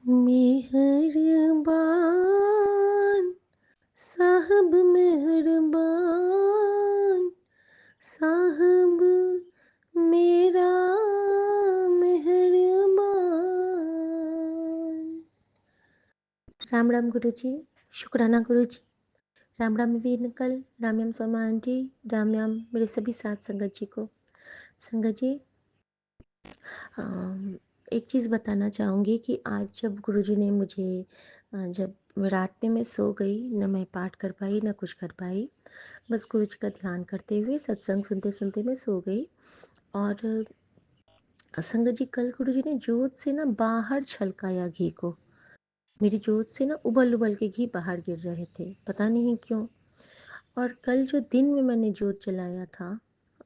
मेहरबान साहब मेहरबान साहब मेरा मेहरबान। राम राम गुरु जी। शुक्राना गुरु जी। राम राम वीर नकल। राम राम सोमा आंटी। राम राम मेरे सभी साथ संगत जी को। संगत जी, एक चीज़ बताना चाहूँगी कि आज जब गुरुजी ने मुझे जब रात में मैं सो गई, न मैं पाठ कर पाई न कुछ कर पाई, बस गुरुजी का ध्यान करते हुए सत्संग सुनते सुनते मैं सो गई। और संगत जी, कल गुरुजी ने जोत से ना बाहर छलकाया घी को। मेरी जोत से ना उबल उबल के घी बाहर गिर रहे थे, पता नहीं क्यों। और कल जो दिन में मैंने जोत जलाया था,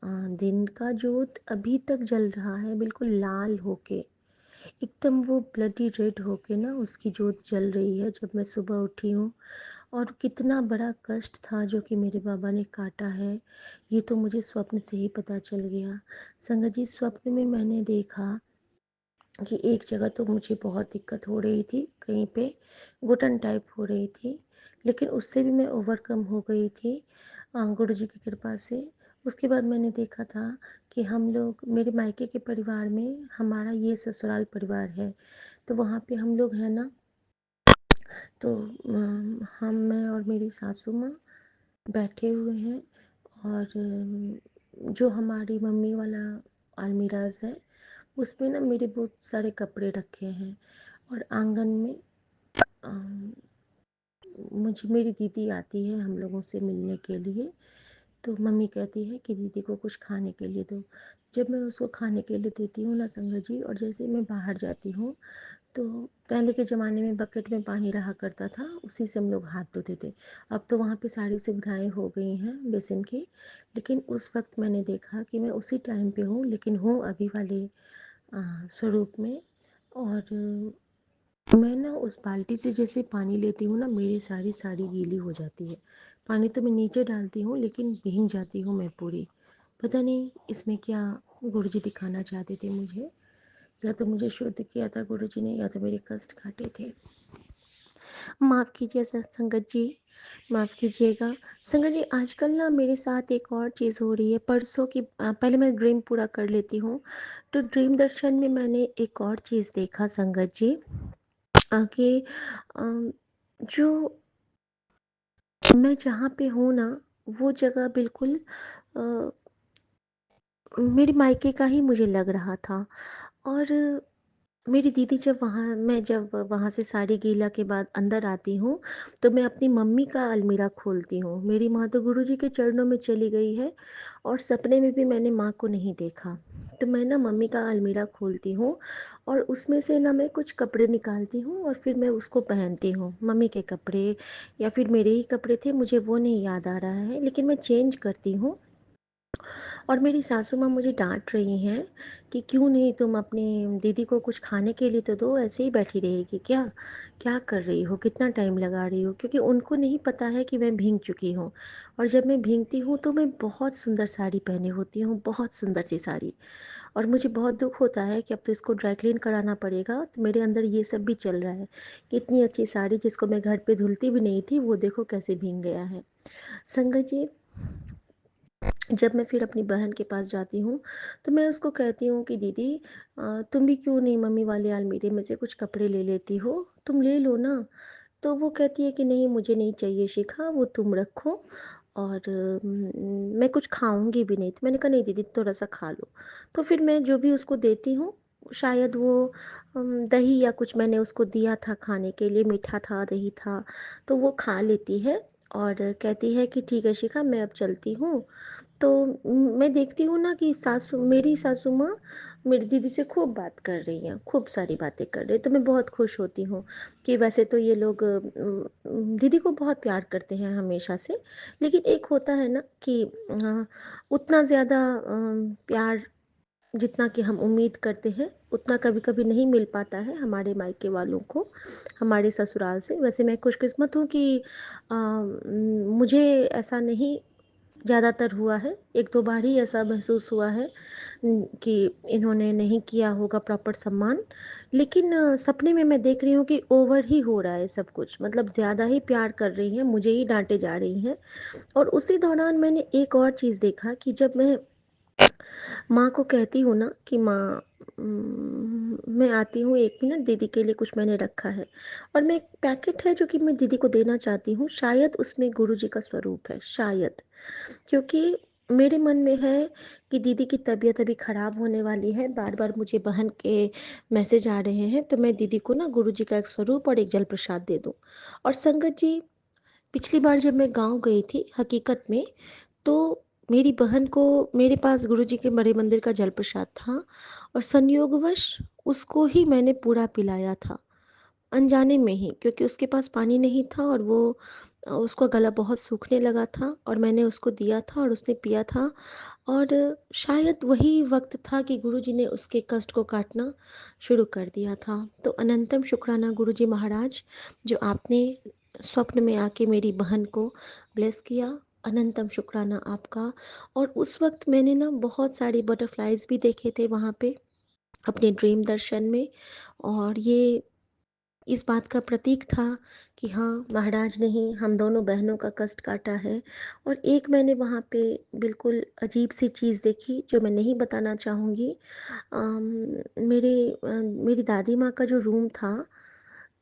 दिन का जोत अभी तक जल रहा है, बिल्कुल लाल होके, एकदम वो ब्लडी रेड होके ना उसकी जोत जल रही है जब मैं सुबह उठी हूँ। और कितना बड़ा कष्ट था जो कि मेरे बाबा ने काटा है, ये तो मुझे स्वप्न से ही पता चल गया। संगत जी, स्वप्न में मैंने देखा कि एक जगह तो मुझे बहुत दिक्कत हो रही थी, कहीं पे घुटन टाइप हो रही थी, लेकिन उससे भी मैं ओवरकम हो गई थी गुरु जी की कृपा से। उसके बाद मैंने देखा था कि हम लोग मेरे मायके के परिवार में, हमारा ये ससुराल परिवार है, तो वहाँ पे हम लोग हैं ना, तो हम, मैं और मेरी सासू माँ बैठे हुए हैं। और जो हमारी मम्मी वाला अलमीराज है, उसमें ना मेरे बहुत सारे कपड़े रखे हैं। और आंगन में अम, मुझे मेरी दीदी आती है हम लोगों से मिलने के लिए। तो मम्मी कहती है कि दीदी को कुछ खाने के लिए दो। जब मैं उसको खाने के लिए देती हूँ ना संगत जी, और जैसे मैं बाहर जाती हूँ, तो पहले के ज़माने में बकेट में पानी रहा करता था, उसी से हम लोग हाथ धोते थे। अब तो वहाँ पे सारी सुविधाएं हो गई हैं बेसिन की, लेकिन उस वक्त मैंने देखा कि मैं उसी टाइम पे हूँ, लेकिन हूँ अभी वाले स्वरूप में। और मैं ना उस बाल्टी से जैसे पानी लेती हूँ ना, मेरी सारी साड़ी गीली हो जाती है। पानी तो मैं नीचे डालती हूँ, लेकिन भीग जाती हूँ मैं पूरी। पता नहीं इसमें क्या गुरुजी दिखाना चाहते थे मुझे। या तो मुझे शुद्ध किया था गुरुजी ने, या तो मेरे कष्ट काटे थे। माफ़ कीजिए संगत जी, माफ़ कीजिएगा। संगत जी, आजकल ना मेरे साथ एक और चीज़ हो रही है। परसों की पहले मैं ड्रीम पूरा कर लेती हूँ। तो ड्रीम दर्शन में मैंने एक और चीज़ देखा संगत जी, कि जो मैं जहाँ पे हूँ ना, वो जगह बिल्कुल अ, मेरे मायके का ही मुझे लग रहा था। और मेरी दीदी जब वहाँ से साड़ी गीला के बाद अंदर आती हूँ, तो मैं अपनी मम्मी का अलमीरा खोलती हूँ। मेरी माँ तो गुरुजी के चरणों में चली गई है, और सपने में भी मैंने माँ को नहीं देखा। तो मैं ना मम्मी का अलमीरा खोलती हूँ, और उसमें से ना मैं कुछ कपड़े निकालती हूँ, और फिर मैं उसको पहनती हूँ। मम्मी के कपड़े या फिर मेरे ही कपड़े थे, मुझे वो नहीं याद आ रहा है, लेकिन मैं चेंज करती हूँ। और मेरी सासू माँ मुझे डांट रही हैं कि क्यों नहीं तुम अपनी दीदी को कुछ खाने के लिए तो दो, ऐसे ही बैठी रहेगी क्या, क्या कर रही हो, कितना टाइम लगा रही हो। क्योंकि उनको नहीं पता है कि मैं भीग चुकी हूँ। और जब मैं भीगती हूँ तो मैं बहुत सुंदर साड़ी पहने होती हूँ, बहुत सुंदर सी साड़ी। और मुझे बहुत दुख होता है कि अब तो इसको ड्राई क्लीन कराना पड़ेगा। तो मेरे अंदर ये सब भी चल रहा है कि इतनी अच्छी साड़ी जिसको मैं घर पे धुलती भी नहीं थी, वो देखो कैसे भीग गया है। संगत जी, जब मैं फिर अपनी बहन के पास जाती हूँ, तो मैं उसको कहती हूँ कि दीदी, तुम भी क्यों नहीं मम्मी वाले अलमीरे में से कुछ कपड़े ले लेती हो, तुम ले लो ना। तो वो कहती है कि नहीं, मुझे नहीं चाहिए शिखा, वो तुम रखो। और मैं कुछ खाऊंगी भी नहीं। तो मैंने कहा नहीं दीदी, थोड़ा सा खा लो। तो फिर मैं जो भी उसको देती हूँ, शायद वो दही या कुछ मैंने उसको दिया था खाने के लिए, मीठा था, दही था, तो वो खा लेती है। और कहती है कि ठीक है शिखा, मैं अब चलती हूँ। तो मैं देखती हूँ ना कि मेरी सासू माँ मेरी दीदी से खूब बात कर रही हैं, खूब सारी बातें कर रही हैं। तो मैं बहुत खुश होती हूँ कि वैसे तो ये लोग दीदी को बहुत प्यार करते हैं हमेशा से। लेकिन एक होता है ना कि उतना ज़्यादा प्यार जितना कि हम उम्मीद करते हैं, उतना कभी कभी नहीं मिल पाता है हमारे मायके वालों को, हमारे ससुराल से। वैसे मैं खुशकिस्मत हूँ कि मुझे ऐसा नहीं ज़्यादातर हुआ है, 1-2 बार ही ऐसा महसूस हुआ है कि इन्होंने नहीं किया होगा प्रॉपर सम्मान। लेकिन सपने में मैं देख रही हूँ कि ओवर ही हो रहा है सब कुछ, मतलब ज़्यादा ही प्यार कर रही हैं, मुझे ही डाँटे जा रही हैं। और उसी दौरान मैंने एक और चीज़ देखा कि जब मैं माँ को कहती हूँ ना कि माँ, मैं आती हूँ 1 मिनट, दीदी के लिए कुछ मैंने रखा है। और मैं एक पैकेट है जो कि मैं दीदी को देना चाहती हूँ, शायद उसमें गुरुजी का स्वरूप है, शायद। क्योंकि मेरे मन में है कि दीदी की तबीयत अभी ख़राब होने वाली है, बार-बार मुझे बहन के मैसेज आ रहे हैं, तो मैं दीदी को ना गुरुजी का एक स्वरूप और एक जल प्रसाद दे दूँ। और संगत जी, पिछली बार जब मैं गाँव गई थी हकीकत में, तो मेरी बहन को मेरे पास गुरुजी के बड़े मंदिर का जल प्रसाद था और संयोगवश उसको ही मैंने पूरा पिलाया था, अनजाने में ही, क्योंकि उसके पास पानी नहीं था और वो उसका गला बहुत सूखने लगा था और मैंने उसको दिया था और उसने पिया था। और शायद वही वक़्त था कि गुरुजी ने उसके कष्ट को काटना शुरू कर दिया था। तो अनंतम शुक्राना गुरुजी महाराज, जो आपने स्वप्न में आके मेरी बहन को ब्लेस किया। अनंतम शुक्राना आपका। और उस वक़्त मैंने ना बहुत सारे बटरफ्लाइज़ भी देखे थे वहाँ पे अपने ड्रीम दर्शन में। और ये इस बात का प्रतीक था कि हाँ, महाराज ने ही हम दोनों बहनों का कष्ट काटा है। और एक मैंने वहाँ पे बिल्कुल अजीब-सी चीज़ देखी जो मैं नहीं बताना चाहूँगी। मेरी दादी माँ का जो रूम था,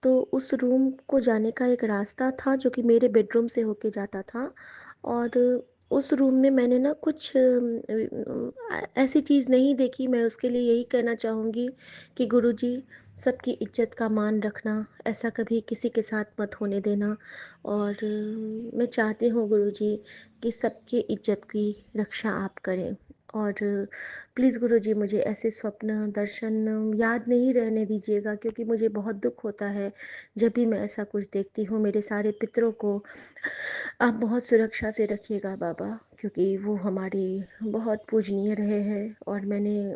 तो उस रूम को जाने का एक रास्ता था जो कि मेरे बेडरूम से होके जाता था। और उस रूम में मैंने ना कुछ ऐसी चीज़ नहीं देखी। मैं उसके लिए यही कहना चाहूँगी कि गुरुजी, सबकी इज्जत का मान रखना, ऐसा कभी किसी के साथ मत होने देना। और मैं चाहती हूँ गुरुजी कि सबकी इज्जत की रक्षा आप करें। और प्लीज़ गुरुजी, मुझे ऐसे स्वप्न दर्शन याद नहीं रहने दीजिएगा, क्योंकि मुझे बहुत दुख होता है जब भी मैं ऐसा कुछ देखती हूँ। मेरे सारे पितरों को आप बहुत सुरक्षा से रखिएगा बाबा, क्योंकि वो हमारे बहुत पूजनीय रहे हैं। और मैंने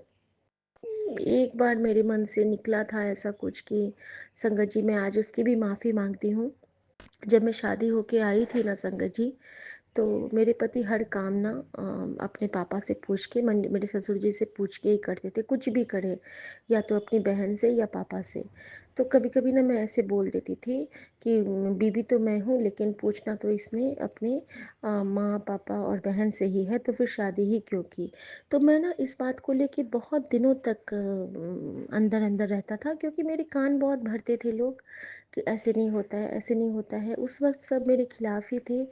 एक बार मेरे मन से निकला था ऐसा कुछ कि संगत जी, मैं आज उसकी भी माफ़ी मांगती हूँ। जब मैं शादी होके आई थी ना संगत जी, तो मेरे पति हर काम ना अपने पापा से पूछ के, मेरे ससुर जी से पूछ के ही करते थे, कुछ भी करें, या तो अपनी बहन से या पापा से। तो कभी कभी ना मैं ऐसे बोल देती थी कि बीबी तो मैं हूँ, लेकिन पूछना तो इसने अपने माँ पापा और बहन से ही है, तो फिर शादी ही क्यों की। तो मैं ना इस बात को लेके बहुत दिनों तक अंदर अंदर रहता था, क्योंकि मेरे कान बहुत भरते थे लोग कि ऐसे नहीं होता है, ऐसे नहीं होता है। उस वक्त सब मेरे खिलाफ ही थे।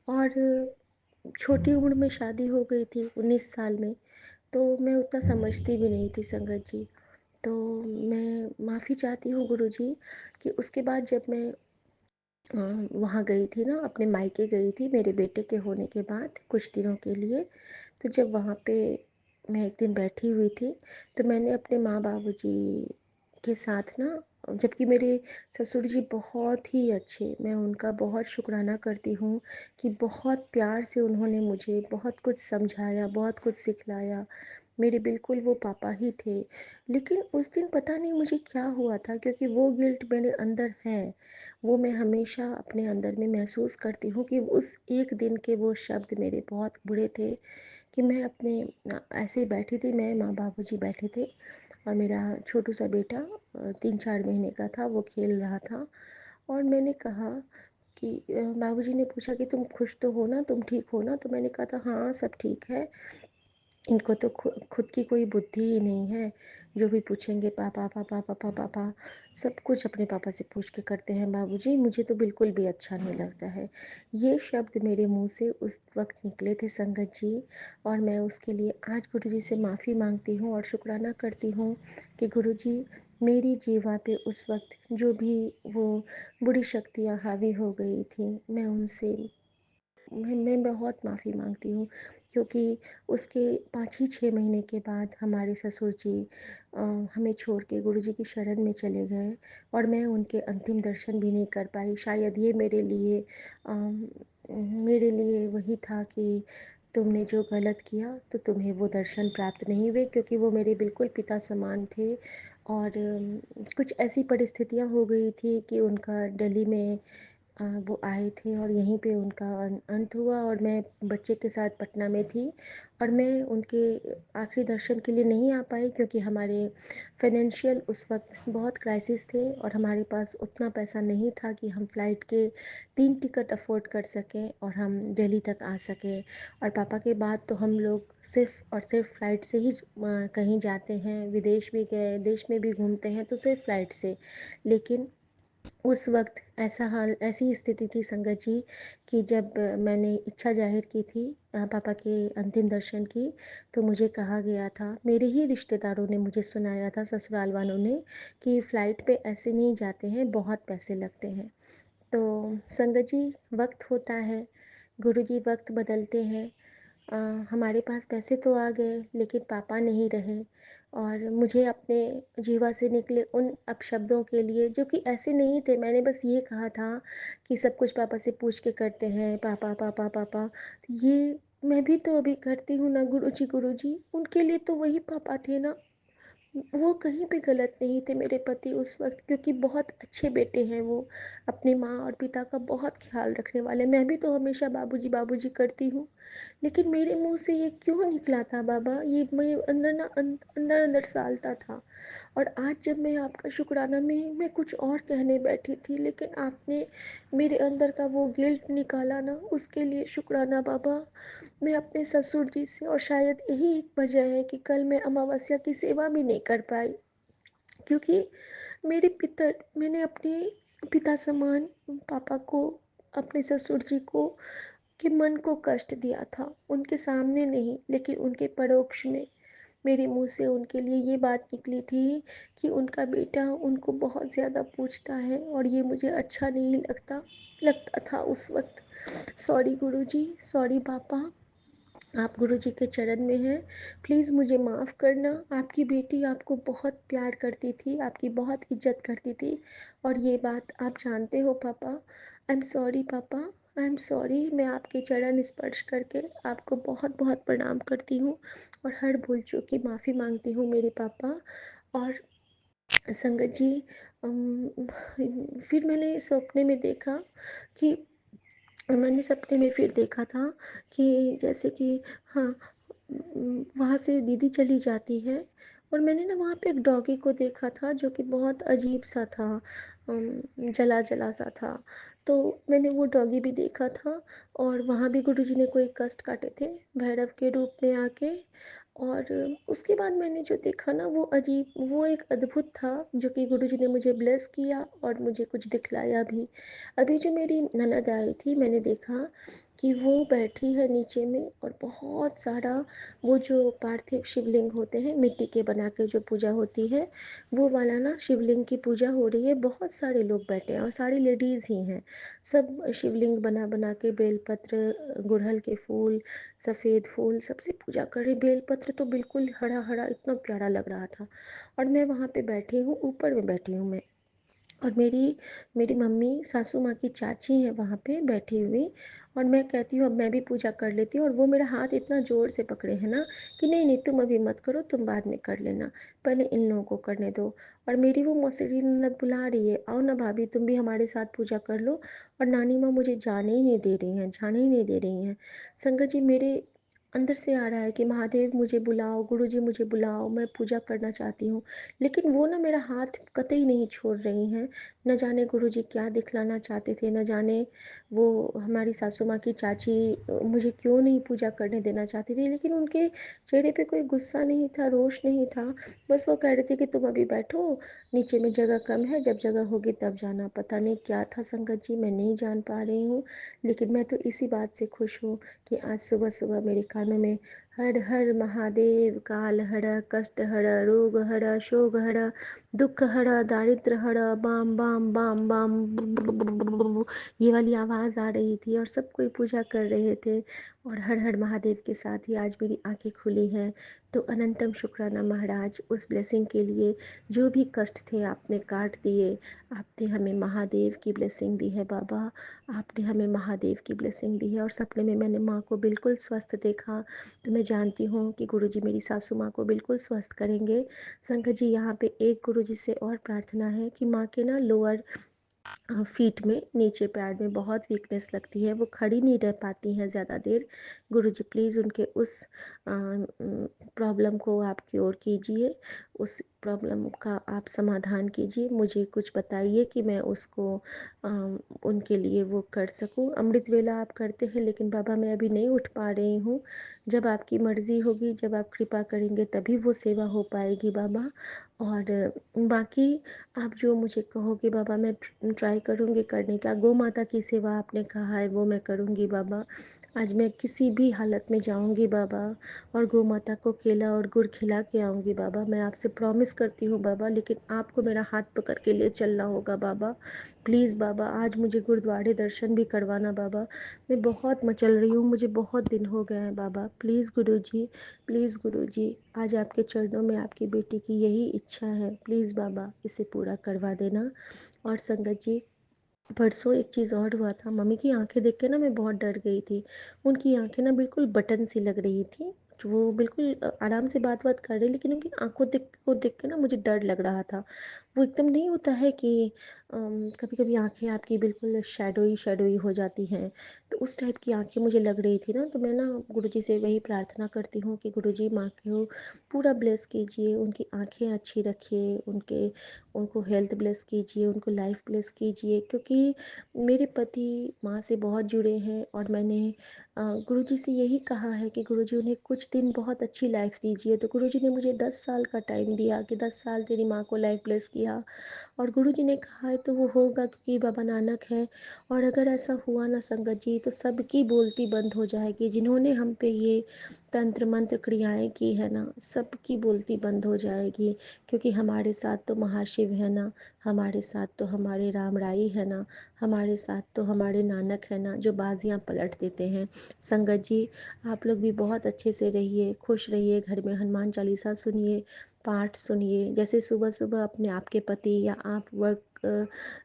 और छोटी उम्र में शादी हो गई थी, 19 साल में। तो मैं उतना समझती भी नहीं थी संगत जी। तो मैं माफ़ी चाहती हूँ गुरुजी कि उसके बाद जब मैं वहाँ गई थी ना, अपने मायके गई थी मेरे बेटे के होने के बाद कुछ दिनों के लिए। तो जब वहाँ पे मैं एक दिन बैठी हुई थी, तो मैंने अपने माँ बाबूजी के साथ ना, जबकि मेरे ससुर जी बहुत ही अच्छे, मैं उनका बहुत शुक्राना करती हूँ कि बहुत प्यार से उन्होंने मुझे बहुत कुछ समझाया, बहुत कुछ सिखलाया। मेरे बिल्कुल वो पापा ही थे। लेकिन उस दिन पता नहीं मुझे क्या हुआ था, क्योंकि वो गिल्ट मेरे अंदर है। वो मैं हमेशा अपने अंदर में महसूस करती हूँ कि उस एक दिन के वो शब्द मेरे बहुत बुरे थे। कि मैं अपने ऐसे ही बैठी थी, मैं माँ बाबूजी बैठे थे और मेरा छोटू सा बेटा 3-4 महीने का था, वो खेल रहा था। और मैंने कहा कि बाबूजी ने पूछा कि तुम खुश तो हो ना, तुम ठीक हो ना? तो मैंने कहा था हाँ, सब ठीक है। इनको तो खुद की कोई बुद्धि ही नहीं है। जो भी पूछेंगे पापा पापा पापा पापा, सब कुछ अपने पापा से पूछ के करते हैं बाबूजी, मुझे तो बिल्कुल भी अच्छा नहीं लगता है। ये शब्द मेरे मुंह से उस वक्त निकले थे संगत जी। और मैं उसके लिए आज गुरुजी से माफ़ी मांगती हूँ और शुक्राना करती हूँ कि गुरुजी, मेरी जीवा पे उस वक्त जो भी वो बुरी शक्तियाँ हावी हो गई थी, मैं बहुत माफ़ी मांगती हूँ। क्योंकि उसके 5 ही 6 महीने के बाद हमारे ससुर जी अ, हमें छोड़ के गुरुजी की शरण में चले गए और मैं उनके अंतिम दर्शन भी नहीं कर पाई। शायद ये मेरे लिए वही था कि तुमने जो गलत किया तो तुम्हें वो दर्शन प्राप्त नहीं हुए, क्योंकि वो मेरे बिल्कुल पिता समान थे। और कुछ ऐसी परिस्थितियाँ हो गई थी कि उनका दिल्ली में वो आए थे और यहीं पे उनका अंत हुआ और मैं बच्चे के साथ पटना में थी और मैं उनके आखिरी दर्शन के लिए नहीं आ पाई क्योंकि हमारे फाइनेंशियल उस वक्त बहुत क्राइसिस थे और हमारे पास उतना पैसा नहीं था कि हम फ़्लाइट के 3 टिकट अफ़ोर्ड कर सकें और हम दिल्ली तक आ सकें। और पापा के बाद तो हम लोग सिर्फ़ और सिर्फ़ फ़्लाइट से ही कहीं जाते हैं, विदेश भी गए, देश में भी घूमते हैं तो सिर्फ़ फ़्लाइट से। लेकिन उस वक़्त ऐसा हाल ऐसी स्थिति थी संगत जी कि जब मैंने इच्छा ज़ाहिर की थी पापा के अंतिम दर्शन की, तो मुझे कहा गया था, मेरे ही रिश्तेदारों ने मुझे सुनाया था, ससुराल वालों ने, कि फ़्लाइट पे ऐसे नहीं जाते हैं, बहुत पैसे लगते हैं। तो संगत जी, वक़्त होता है, गुरुजी वक़्त बदलते हैं। अ, हमारे पास पैसे तो आ गए लेकिन पापा नहीं रहे और मुझे अपने जीवा से निकले उन अपशब्दों के लिए जो कि ऐसे नहीं थे, मैंने बस ये कहा था कि सब कुछ पापा से पूछ के करते हैं, पापा पापा पापा। तो ये मैं भी तो अभी करती हूँ ना गुरुजी, उनके लिए तो वही पापा थे ना। वो कहीं पे गलत नहीं थे मेरे पति उस वक़्त, क्योंकि बहुत अच्छे बेटे हैं वो, अपनी माँ और पिता का बहुत ख़्याल रखने वाले। मैं भी तो हमेशा बाबूजी बाबूजी करती हूँ, लेकिन मेरे मुँह से ये क्यों निकला था बाबा? ये मेरे अंदर ना अंदर-अंदर सालता था। और आज जब मैं आपका शुक्राना में मैं कुछ और कहने बैठी थी, लेकिन आपने मेरे अंदर का वो गिल्ट निकाला ना, उसके लिए शुक्राना बाबा। मैं अपने ससुर जी से, और शायद यही एक वजह है कि कल मैं अमावस्या की सेवा भी नहीं कर पाई, क्योंकि मैंने अपने पिता समान पापा को, अपने ससुर जी को के मन को कष्ट दिया था, उनके सामने नहीं लेकिन उनके परोक्ष में। मेरे मुँह से उनके लिए ये बात निकली थी कि उनका बेटा उनको बहुत ज़्यादा पूछता है और ये मुझे अच्छा नहीं लगता लगता था उस वक़्त। सॉरी गुरुजी, सॉरी पापा। आप गुरुजी के चरण में हैं, प्लीज़ मुझे माफ़ करना। आपकी बेटी आपको बहुत प्यार करती थी, आपकी बहुत इज़्ज़त करती थी और ये बात आप जानते हो पापा। आई एम सॉरी पापा, आई एम सॉरी। मैं आपके चरण स्पर्श करके आपको बहुत-बहुत प्रणाम करती हूँ और हर भूल-चूक की माफ़ी माँगती हूँ मेरे पापा। और संगत जी, फिर मैंने सपने में देखा कि मैंने सपने में फिर देखा था कि जैसे कि हाँ, वहाँ से दीदी चली जाती है और मैंने ना वहाँ पे एक डॉगी को देखा था जो कि बहुत अजीब सा था, जला जला सा था। तो मैंने वो डॉगी भी देखा था और वहाँ भी गुरुजी ने कोई कष्ट काटे थे भैरव के रूप में आके। और उसके बाद मैंने जो देखा ना वो अजीब, वो एक अद्भुत था जो कि गुरुजी ने मुझे ब्लेस किया और मुझे कुछ दिखलाया भी। अभी जो मेरी ननद आई थी, मैंने देखा कि वो बैठी है नीचे में और बहुत सारा वो जो पार्थिव शिवलिंग होते हैं मिट्टी के बना के जो पूजा होती है, वो वाला ना शिवलिंग की पूजा हो रही है। बहुत सारे लोग बैठे हैं और सारी लेडीज़ ही हैं। सब शिवलिंग बना बना के बेलपत्र, गुड़हल के फूल, सफ़ेद फूल सबसे पूजा कर रहे। बेलपत्र तो बिल्कुल हरा हरा इतना प्यारा लग रहा था और मैं वहाँ पे बैठी हूँ, ऊपर में बैठी हूँ मैं। और मेरी मेरी मम्मी सासू माँ की चाची हैं वहाँ पे बैठी हुई और मैं कहती हूँ अब मैं भी पूजा कर लेती हूँ और वो मेरा हाथ इतना ज़ोर से पकड़े हैं ना कि नहीं नहीं तुम अभी मत करो, तुम बाद में कर लेना, पहले इन लोगों को करने दो। और मेरी वो मौसेरी ननद बुला रही है, आओ ना भाभी तुम भी हमारे साथ पूजा कर लो। और नानी माँ मुझे जाने ही नहीं दे रही हैं, जाने ही नहीं दे रही हैं। संगत जी, मेरे अंदर से आ रहा है कि महादेव मुझे बुलाओ, गुरुजी मुझे बुलाओ, मैं पूजा करना चाहती हूँ। लेकिन वो ना मेरा हाथ कतई नहीं छोड़ रही हैं। न जाने गुरुजी क्या दिखलाना चाहते थे, न जाने वो हमारी सासू माँ की चाची मुझे क्यों नहीं पूजा करने देना चाहती थी। लेकिन उनके चेहरे पे कोई गुस्सा नहीं था, रोष नहीं था। बस वो कह रही थी कि तुम अभी बैठो, नीचे में जगह कम है, जब जगह होगी तब जाना। पता नहीं क्या था संगत जी, मैं नहीं जान पा रही हूँ। लेकिन मैं तो इसी बात से खुश हूँ कि आज सुबह-सुबह मेरे कानों में हर हर महादेव, काल हर, कष्ट हर, रोग हर, शोक हर, दुख हर, दारिद्र हर, बाम बाम बाम बाम, ये वाली आवाज़ आ रही थी और सब कोई पूजा कर रहे थे। और हर हर महादेव के साथ ही आज मेरी आंखें खुली हैं। तो अनंतम शुक्राना महाराज उस ब्लेसिंग के लिए। जो भी कष्ट थे आपने काट दिए, आपने हमें महादेव की ब्लेसिंग दी है बाबा, आपने हमें महादेव की ब्लेसिंग दी है। और सपने में मैंने माँ को बिल्कुल स्वस्थ देखा, तो मैं जानती हूँ कि गुरुजी मेरी सासू माँ को बिल्कुल स्वस्थ करेंगे। संगत जी, यहाँ पे एक गुरुजी से और प्रार्थना है कि माँ के ना लोअर फीट में, नीचे पैर में बहुत वीकनेस लगती है, वो खड़ी नहीं रह पाती हैं ज़्यादा देर। गुरुजी प्लीज़ उनके उस प्रॉब्लम को आप क्योर कीजिए, उस प्रॉब्लम का आप समाधान कीजिए। मुझे कुछ बताइए कि मैं उसको उनके लिए वो कर सकूँ। अमृत वेला आप करते हैं, लेकिन बाबा मैं अभी नहीं उठ पा रही हूँ। जब आपकी मर्ज़ी होगी, जब आप कृपा करेंगे तभी वो सेवा हो पाएगी बाबा। और बाकी आप जो मुझे कहोगे बाबा, मैं ट्राई करूँगी करने का। गौ माता की सेवा आपने कहा है, वो मैं करूँगी बाबा। आज मैं किसी भी हालत में जाऊँगी बाबा, और गौ माता को केला और गुड़ खिला के आऊँगी बाबा। मैं आपसे प्रॉमिस करती हूँ बाबा, लेकिन आपको मेरा हाथ पकड़ के ले चलना होगा बाबा। प्लीज़ बाबा, आज मुझे गुरुद्वारे दर्शन भी करवाना बाबा। मैं बहुत मचल रही हूँ, मुझे बहुत दिन हो गए हैं बाबा। प्लीज़ गुरुजी, प्लीज़ गुरुजी, आज आपके चरणों में आपकी बेटी की यही इच्छा है। प्लीज़ बाबा, इसे पूरा करवा देना। और संगत जी, परसों एक चीज़ और हुआ था। मम्मी की आंखें देख के ना मैं बहुत डर गई थी। उनकी आंखें ना बिल्कुल बटन सी लग रही थी। वो बिल्कुल आराम से बात बात कर रही, लेकिन उनकी आंखों देख के ना मुझे डर लग रहा था। वो एकदम नहीं होता है कि कभी कभी आंखें आपकी बिल्कुल शैडोई शैडोई हो जाती हैं, तो उस टाइप की आंखें मुझे लग रही थी ना। तो मैं ना गुरुजी से वही प्रार्थना करती हूँ कि गुरुजी माँ को पूरा ब्लेस कीजिए, उनकी आंखें अच्छी रखिए, उनको हेल्थ ब्लेस कीजिए, उनको लाइफ ब्लेस कीजिए। क्योंकि मेरे पति माँ से बहुत जुड़े हैं, और मैंने गुरुजी से यही कहा है कि गुरुजी उन्हें कुछ दिन बहुत अच्छी लाइफ दीजिए। तो गुरुजी ने मुझे 10 साल का टाइम दिया कि 10 साल तेरी माँ को लाइफ ब्लेस किया, और गुरुजी ने कहा है तो वो होगा, क्योंकि बाबा नानक है। और अगर ऐसा हुआ ना संगत जी, तो सबकी बोलती बंद हो जाएगी। जिन्होंने हम पे ये तंत्र मंत्र क्रियाएं की है ना, सबकी बोलती बंद हो जाएगी। क्योंकि हमारे साथ तो महाशिव है ना, हमारे साथ तो हमारे राम राई है ना, हमारे साथ तो हमारे नानक है ना, जो बाजियां पलट देते हैं। संगत जी, आप लोग भी बहुत अच्छे से रहिए, खुश रहिए, घर में हनुमान चालीसा सुनिए, पाठ सुनिए। जैसे सुबह सुबह अपने आपके पति या आप वर्क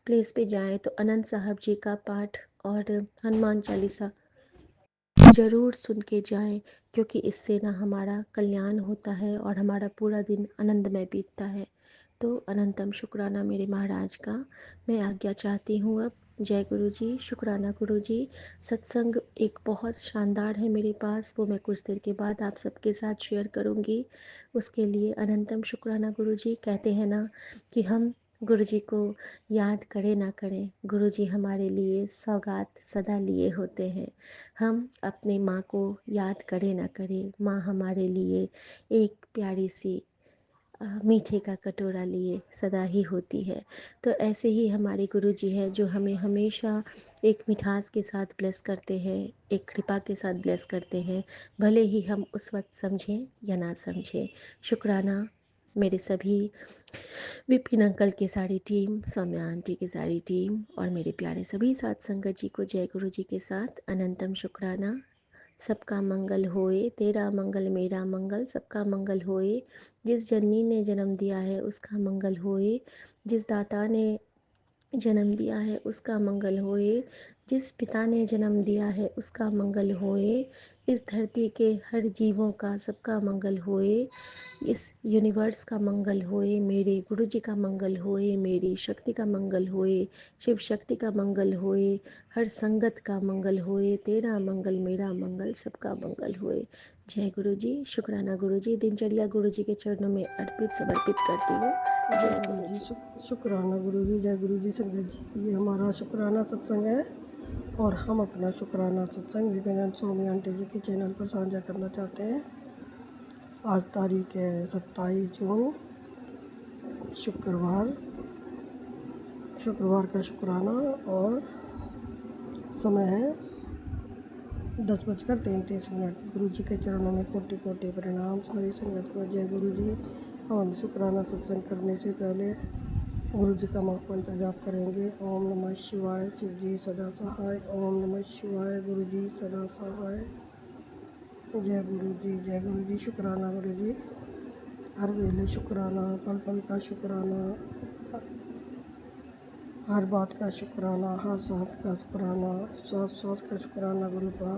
प्लेस पे जाएं तो अनंत साहब जी का पाठ और हनुमान चालीसा ज़रूर सुन के जाएं, क्योंकि इससे ना हमारा कल्याण होता है और हमारा पूरा दिन आनंदमय बीतता है। तो अनंतम शुक्राना मेरे महाराज का। मैं आज्ञा चाहती हूँ अब। जय गुरु जी, शुक्राना गुरु जी। सत्संग एक बहुत शानदार है मेरे पास, वो मैं कुछ देर के बाद आप सबके साथ शेयर करूँगी। उसके लिए अनंतम शुक्राना गुरु जी। कहते हैं ना कि हम गुरु जी को याद करें ना करें, गुरु जी हमारे लिए सौगात सदा लिए होते हैं। हम अपने माँ को याद करें ना करें, माँ हमारे लिए एक प्यारी सी मीठे का कटोरा लिए सदा ही होती है। तो ऐसे ही हमारे गुरु जी हैं, जो हमें हमेशा एक मिठास के साथ ब्लेस करते हैं, एक कृपा के साथ ब्लेस करते हैं, भले ही हम उस वक्त समझें या ना समझें। शुक्राना मेरे सभी विपिन अंकल की सारी टीम, सौम्या आंटी की सारी टीम, और मेरे प्यारे सभी साथ संगत जी को जय गुरु जी के साथ अनंतम शुक्राना। सबका मंगल होए, तेरा मंगल मेरा मंगल, सबका मंगल होए। जिस जननी ने जन्म दिया है उसका मंगल होए, जिस दाता ने जन्म दिया है उसका मंगल होए, जिस पिता ने जन्म दिया है उसका मंगल होए। इस धरती के हर जीवों का सबका मंगल होए, इस यूनिवर्स का मंगल होए, मेरे गुरु जी का मंगल होए, मेरी शक्ति का मंगल होए, शिव शक्ति का मंगल होए, हर संगत का मंगल होए, तेरा मंगल मेरा मंगल, सबका मंगल होए। जय गुरु जी, शुक्राना गुरु जी। दिनचर्या गुरु जी के चरणों में अर्पित समर्पित करती हूँ। जय जय गुरु गुरु जी, जी। शुक्राना गुरु जी। जय गुरु जी। संगत जी, ये हमारा शुक्राना सत्संग है, और हम अपना शुक्राना सत्संग विवेकानंद स्वामी आंटी जी के चैनल पर साझा करना चाहते हैं। आज तारीख है 27 जून, शुक्रवार। शुक्रवार का शुक्राना, और समय है 10:33। गुरु जी के चरणों में कोटि कोटि प्रणाम। सारी संगत को जय गुरु जी। हम शुक्राना सत्संग करने से पहले गुरु जी का मंत्र जाप करेंगे। ओम नमः शिवाय, शिव जी सदा सहाय। ओम नमः शिवाय, गुरु जी सदा सहाय। जय गुरु जी, जय गुरु जी। शुक्राना गुरु जी। हर वेले शुक्राना, पल पल का शुक्राना, हर बात का शुक्राना, हर सांस का शुक्राना, श्वास श्वास का शुक्राना गुरु बा,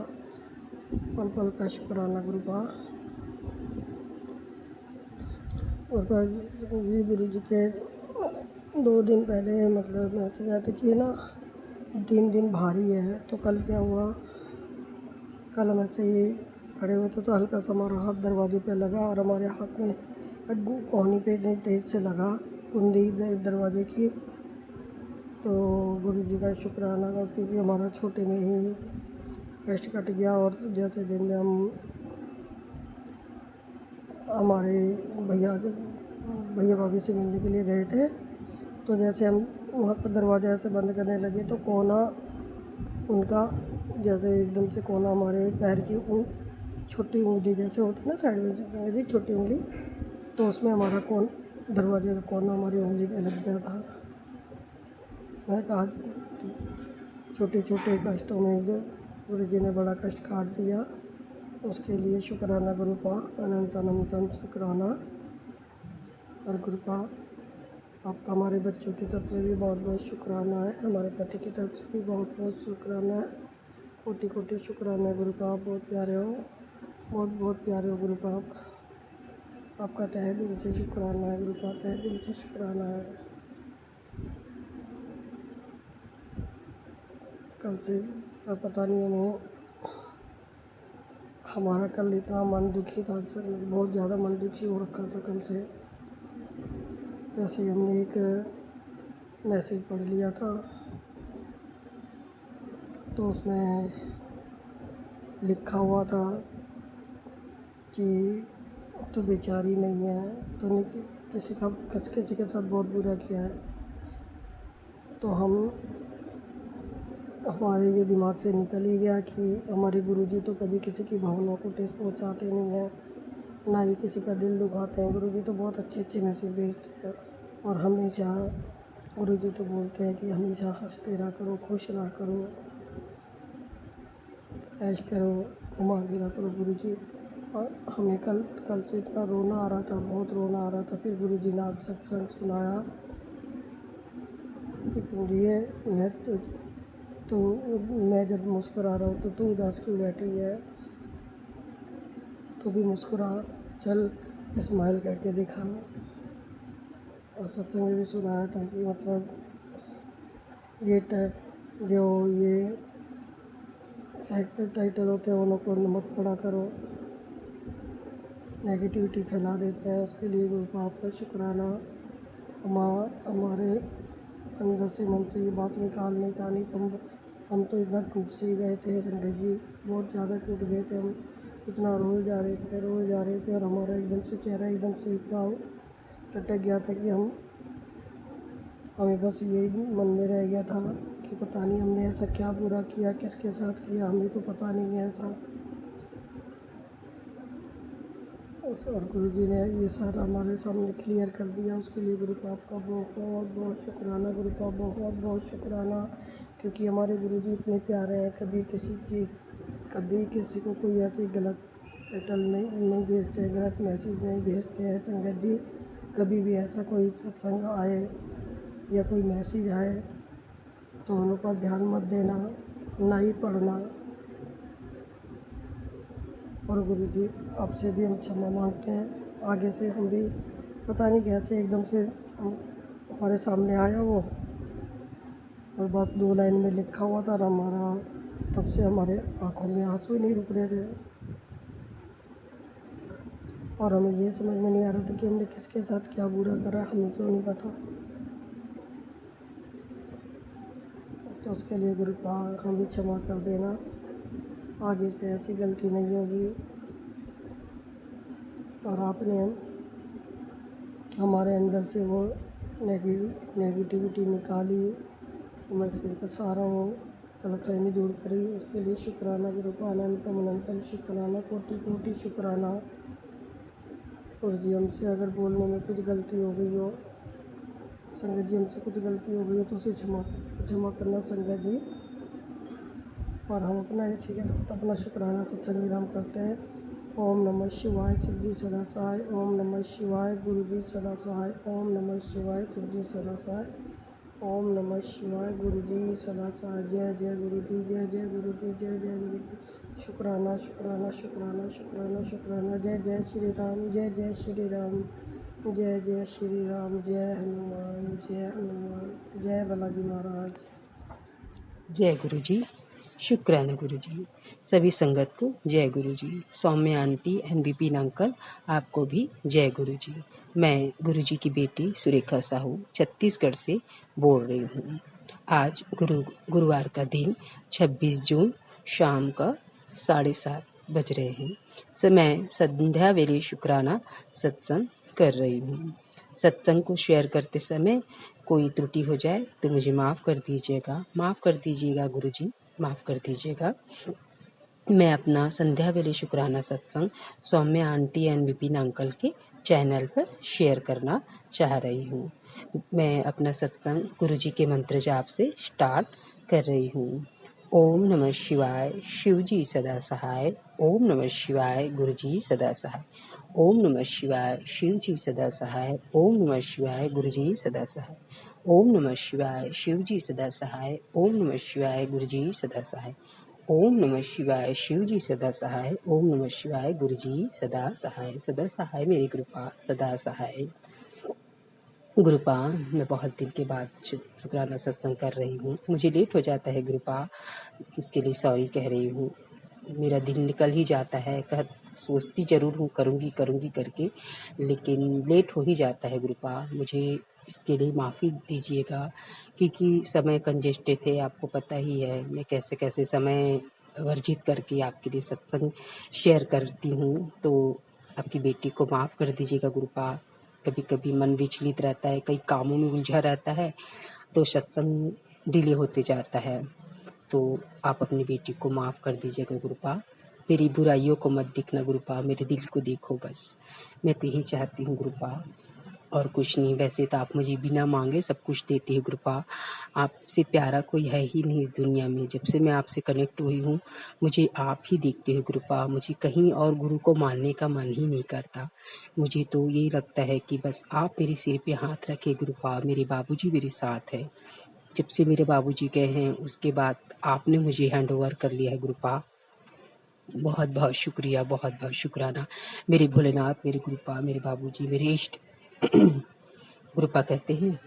पल पल का शुक्राना गुरु बा। और गुरु जी के 2 दिन पहले मतलब मैं ऐसे गया था कि ना 3 दिन भारी है। तो कल क्या हुआ, कल हम ऐसे ही खड़े हुए थे तो हल्का सा हमारा हाथ दरवाजे पे लगा और हमारे हाथ में कोहनी पे इतनी तेज़ से लगा कुंडी दरवाजे की। तो गुरु जी का शुक्राना का, क्योंकि हमारा छोटे में ही कष्ट कट गया। और जैसे दिन में हम हमारे भैया भैया भाभी से मिलने के लिए गए थे, तो जैसे हम वहाँ पर दरवाज़ा ऐसे बंद करने लगे तो कोना उनका जैसे एकदम से कोना हमारे पैर की छोटी उंगली जैसे होती है ना साइड में जी छोटी उंगली, तो उसमें हमारा दरवाजे का कोना हमारी उंगली पे लग गया था। मैं कहा छोटे छोटे कष्टों में गुरु जी ने बड़ा कष्ट काट दिया, उसके लिए शुक्राना गुरुपा, अनंत अनंतन शुक्राना। और गुरुपा आपका हमारे बच्चों की तरफ से भी बहुत बहुत शुक्राना है, हमारे पति की तरफ से भी बहुत बहुत शुक्राना है, कोटि कोटि शुक्राना है गुरुपा। आप बहुत प्यारे हो, बहुत बहुत प्यारे हो गुरुपा। आपका तहे दिल से शुक्राना है गुरुपा, तहे दिल से शुक्राना है। कल से पता नहीं हमें, हमारा कल इतना मन दुखी था, बहुत ज़्यादा मन दुखी हो रखा था कल से। वैसे ही हमने एक मैसेज पढ़ लिया था, तो उसमें लिखा हुआ था कि तो बेचारी नहीं है, तो नहीं किसी के साथ बहुत बुरा किया है। तो हमारे ये दिमाग से निकल ही गया कि हमारे गुरुजी तो कभी किसी की भावनाओं को ठेस पहुँचाते नहीं हैं, ना ही किसी का दिल दुखाते हैं। गुरुजी तो बहुत अच्छे अच्छे मैसेज भेजते हैं, और हमेशा गुरुजी तो बोलते हैं कि हमेशा हंसते रहा करो, खुश रहा करो, ऐश करो, घुमा फिरा करो गुरुजी। और हमें कल से इतना रोना आ रहा था, बहुत रोना आ रहा था। फिर गुरुजी ने आज सत्संग सुनाया कि ये तो मैं जब मुस्कुरा रहा हूँ तो तू उदास क्यों बैठी है, तू भी मुस्कुरा, चल स्माइल करके दिखा। और सत्संग में भी सुनाया था कि मतलब जो ये फैक्टर टाइटल होते हैं उन को मत पढ़ा करो, नेगेटिविटी फैला देते हैं। उसके लिए गुरुपा आपका शुक्राना। हमारे अंदर से मन से ये बात निकालने का नहीं, तो हम तो इतना टूट से गए थे संजय जी, बहुत ज़्यादा टूट गए थे हम, इतना रोए जा रहे थे। और हमारा एकदम से चेहरा एकदम से इतना लटक गया था कि हमें बस यही मन में रह गया था कि पता नहीं हमने ऐसा क्या बुरा किया, किसके साथ किया, हमें तो पता नहीं है ऐसा। और गुरु जी ने ये सारा हमारे सामने क्लियर कर दिया, उसके लिए गुरुपा आपका बहुत बहुत शुक्राना गुरुपा, बहुत बहुत शुक्राना। क्योंकि हमारे गुरु जी इतने प्यारे हैं, कभी किसी को कोई ऐसी गलत टाइटल नहीं भेजते हैं, गलत मैसेज नहीं भेजते हैं संगत जी। कभी भी ऐसा कोई सत्संग आए या कोई मैसेज आए तो उन पर ध्यान मत देना, ना ही पढ़ना। और गुरु जी आपसे भी हम क्षमा मांगते हैं। आगे से हम भी पता नहीं कैसे एकदम से हमारे सामने आया वो, और बस 2 लाइन में लिखा हुआ था, और हमारा तब से हमारे आँखों में आंसू ही नहीं रुक रहे थे। और हमें ये समझ में नहीं आ रहा था कि हमने किसके साथ क्या बुरा करा, हमें क्यों नहीं पता। तो उसके लिए गुरुपा हम भी क्षमा कर देना, आगे से ऐसी गलती नहीं होगी। और आपने हमारे अंदर से वो नेगेटिविटी निकाली, मैसेज का सारा वो गलतफहमी दूर करी, उसके लिए शुक्राना गुरुपा, अनंतम अनंतम शुक्राना, कोटि कोटि शुक्राना। और जी हमसे अगर बोलने में कुछ गलती हो गई हो संगत जी, हमसे कुछ गलती हो गई हो तो उसे क्षमा करना संगत जी। और हम अपना इसी के साथ अपना शुक्राना सत्संग विराम करते हैं। ओम नमः शिवाय, शिव जी सदा सहाय। ओम नमः शिवाय, गुरु जी सदा सहाय। ओम नमः शिवाय, शिव जी सदा सहाय। ओम नमः शिवाय, गुरु जी सदा सहाय। जय जय गुरु जी, जय जय गुरु जी, जय जय गुरु जी। शुक्राना शुक्राना शुक्राना शुक्राना शुक्राना। जय जय श्री राम, जय जय श्री राम। जय जय श्री राम, जय हनुमान, जय बालाजी महाराज। जय गुरु जी। शुक्राना गुरु जी। सभी संगत को जय गुरु जी। सौम्य आंटी एंड विपिन अंकल आपको भी जय गुरु जी। मैं गुरु जी की बेटी सुरेखा साहू छत्तीसगढ़ से बोल रही हूँ। आज गुरुवार का दिन 26 जून शाम का 7:30 बज रहे हैं। मैं संध्या वेले शुक्राना सत्संग कर रही हूँ। सत्संग को शेयर करते समय कोई त्रुटि हो जाए तो मुझे माफ़ कर दीजिएगा गुरुजी, माफ़ कर दीजिएगा। मैं अपना संध्या वेले शुक्राना सत्संग सौम्य आंटी एंड विपिन अंकल के चैनल पर शेयर करना चाह रही हूँ। मैं अपना सत्संग गुरुजी के मंत्र जाप से स्टार्ट कर रही हूँ। ओम नमः शिवाय, शिव जी सदा सहाय। ओम नमः शिवाय, गुरु जी सदा सहाय। ओम नमः शिवाय, शिव जी सदा सहाय। ओम नमः शिवाय, गुरु जी सदा सहाय। ओम नमः शिवाय, शिव जी सदा सहाय। ओम नमः शिवाय, गुरु जी सदा सहाय। ओम नमः शिवाय, शिव जी सदा सहाय। ओम नमः शिवाय, गुरु जी सदा सहाय। सदा सहाय मेरी कृपा, सदा सहाय। गुरुपा, मैं बहुत दिन के बाद शुक्राना सत्संग कर रही हूँ। मुझे लेट हो जाता है गुरुपा, उसके लिए सॉरी कह रही हूँ। मेरा दिन निकल ही जाता है, सोचती ज़रूर हूँ करूँगी करूँगी करके, लेकिन लेट हो ही जाता है गुरुपा। मुझे इसके लिए माफ़ी दीजिएगा, क्योंकि समय कंजेस्टेड थे, आपको पता ही है मैं कैसे कैसे समय वर्जित करके आपके लिए सत्संग शेयर करती हूँ। तो आपकी बेटी को माफ़ कर दीजिएगा गुरुपा। कभी कभी मन विचलित रहता है, कई कामों में उलझा रहता है, तो सत्संग डिले होते जाता है। तो आप अपनी बेटी को माफ़ कर दीजिएगा गुरुपा। मेरी बुराइयों को मत देखना गुरुपा, मेरे दिल को देखो बस। मैं तो यही चाहती हूँ गुरुपा, और कुछ नहीं। वैसे तो आप मुझे बिना मांगे सब कुछ देते हैं गुरुपा। आपसे प्यारा कोई है ही नहीं दुनिया में। जब से मैं आपसे कनेक्ट हुई हूँ, मुझे आप ही देखते हो गुरुपा। मुझे कहीं और गुरु को मानने का मन ही नहीं करता। मुझे तो यही लगता है कि बस आप मेरे सिर पे हाथ रखे गुरुपा। मेरे बाबूजी मेरे साथ है। जब से मेरे बाबूजी गए हैं उसके बाद आपने मुझे हैंड ओवर कर लिया है गुरुपा। बहुत बहुत शुक्रिया, बहुत बहुत शुक्राना मेरे भोलेनाथ, मेरे गुरुपा, मेरे बाबूजी, मेरे इष्ट। गुरुपा कहते हैं,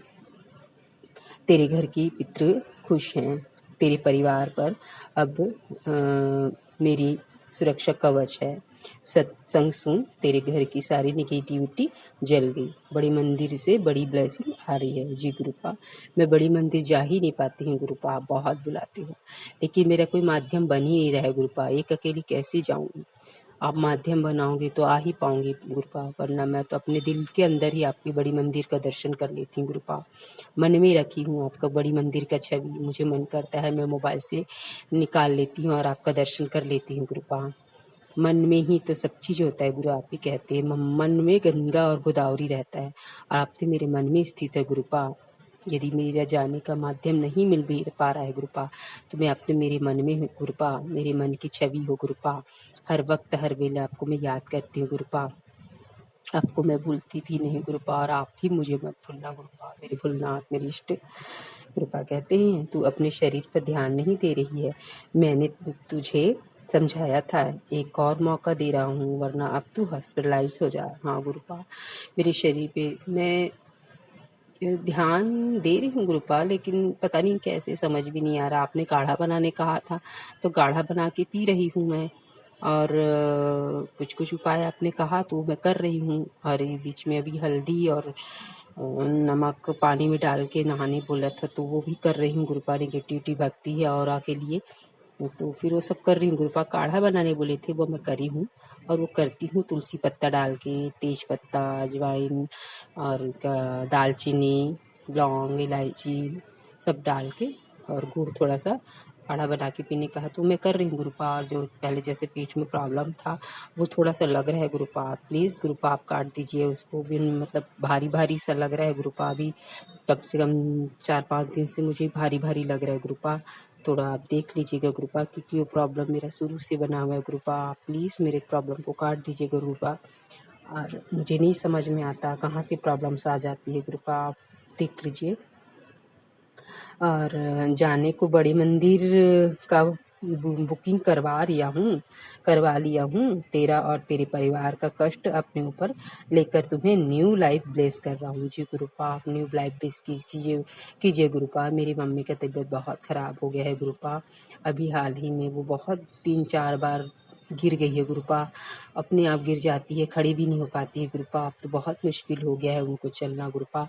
तेरे घर की पितृ खुश हैं, तेरे परिवार पर अब मेरी सुरक्षा कवच है। सत्संग सुन, तेरे घर की सारी निगेटिविटी जल गई। बड़ी मंदिर से बड़ी ब्लेसिंग आ रही है जी गुरुपा। मैं बड़ी मंदिर जा ही नहीं पाती हूँ गुरुपा, आप बहुत बुलाते हो, लेकिन मेरा कोई माध्यम बन ही नहीं रहा है गुरुपा। एक अकेली कैसे जाऊँगी? आप माध्यम बनाओगे तो आ ही पाऊंगी गुरुपा, वरना मैं तो अपने दिल के अंदर ही आपकी बड़ी मंदिर का दर्शन कर लेती हूँ गुरुपा। मन में रखी हूँ आपका बड़ी मंदिर का छवि। मुझे मन करता है मैं मोबाइल से निकाल लेती हूँ और आपका दर्शन कर लेती हूँ गुरुपा। मन में ही तो सब चीज़ होता है गुरु, आप ही कहते हैं मन में गंगा और गोदावरी रहता है, और आप तो मेरे मन में स्थित है गुरुपा। यदि मेरा जाने का माध्यम नहीं मिल भी पा रहा है गुरुपा, तो मैं अपने मेरे मन में हूँ गुरुपा। मेरे मन की छवि हो गुरुपा। हर वक्त हर वेले आपको मैं याद करती हूँ गुरुपा। आपको मैं भूलती भी नहीं गुरुपा, और आप भी मुझे मत भूलना गुरुपा। मेरे भोलेनाथ, मेरे इष्ट। गुरुपा कहते हैं, तू अपने शरीर पर ध्यान नहीं दे रही है। मैंने तुझे समझाया था, एक और मौका दे रहा हूँ, वरना अब तू हॉस्पिटलाइज हो जा। हाँ गुरुपा, मेरे शरीर पे मैं ध्यान दे रही हूँ गुरुपा, लेकिन पता नहीं कैसे, समझ भी नहीं आ रहा। आपने काढ़ा बनाने कहा था, तो काढ़ा बना के पी रही हूँ मैं, और कुछ कुछ उपाय आपने कहा तो मैं कर रही हूँ। और ये बीच में अभी हल्दी और नमक पानी में डाल के नहाने बोला था, तो वो भी कर रही हूँ गुरुपा। निगेटिविटी भगती है और के लिए, तो फिर वो सब कर रही हूँ गुरुपा। काढ़ा बनाने बोले थे, वो मैं करी हूँ, और वो करती हूँ तुलसी पत्ता डाल के, तेज पत्ता, अजवाइन और दालचीनी, लौंग, इलायची सब डाल के, और गुड़ थोड़ा सा, काढ़ा बना के पीने का है। तो मैं कर रही हूँ गुरुपा। और जो पहले जैसे पेट में प्रॉब्लम था वो थोड़ा सा लग रहा है गुरुपा। प्लीज़ गुरुपा आप काट दीजिए उसको भी, मतलब भारी भारी सा लग रहा है गुरुपा। अभी कम से कम 4-5 दिन से मुझे भारी भारी लग रहा है गुरुपा। थोड़ा आप देख लीजिएगा गुरुपा, क्योंकि वो प्रॉब्लम मेरा शुरू से बना हुआ है गुरुपा। आप प्लीज़ मेरे प्रॉब्लम को काट दीजिएगा गुरुपा। और मुझे नहीं समझ में आता कहाँ से प्रॉब्लम्स आ जाती है गुरुपा, आप देख लीजिए। और जाने को बड़ी मंदिर का बुकिंग करवा लिया हूँ। तेरा और तेरे परिवार का कष्ट अपने ऊपर लेकर तुम्हें न्यू लाइफ ब्लेस कर रहा हूँ। जी गुरुपा, आप न्यू लाइफ ब्लेस कीजिए गुरुपा। मेरी मम्मी का तबीयत बहुत ख़राब हो गया है गुरुपा। अभी हाल ही में वो बहुत 3-4 बार गिर गई है गुरुपा। अपने आप गिर जाती है, खड़ी भी नहीं हो पाती है गुरुपा। अब तो बहुत मुश्किल हो गया है उनको चलना गुरुपा।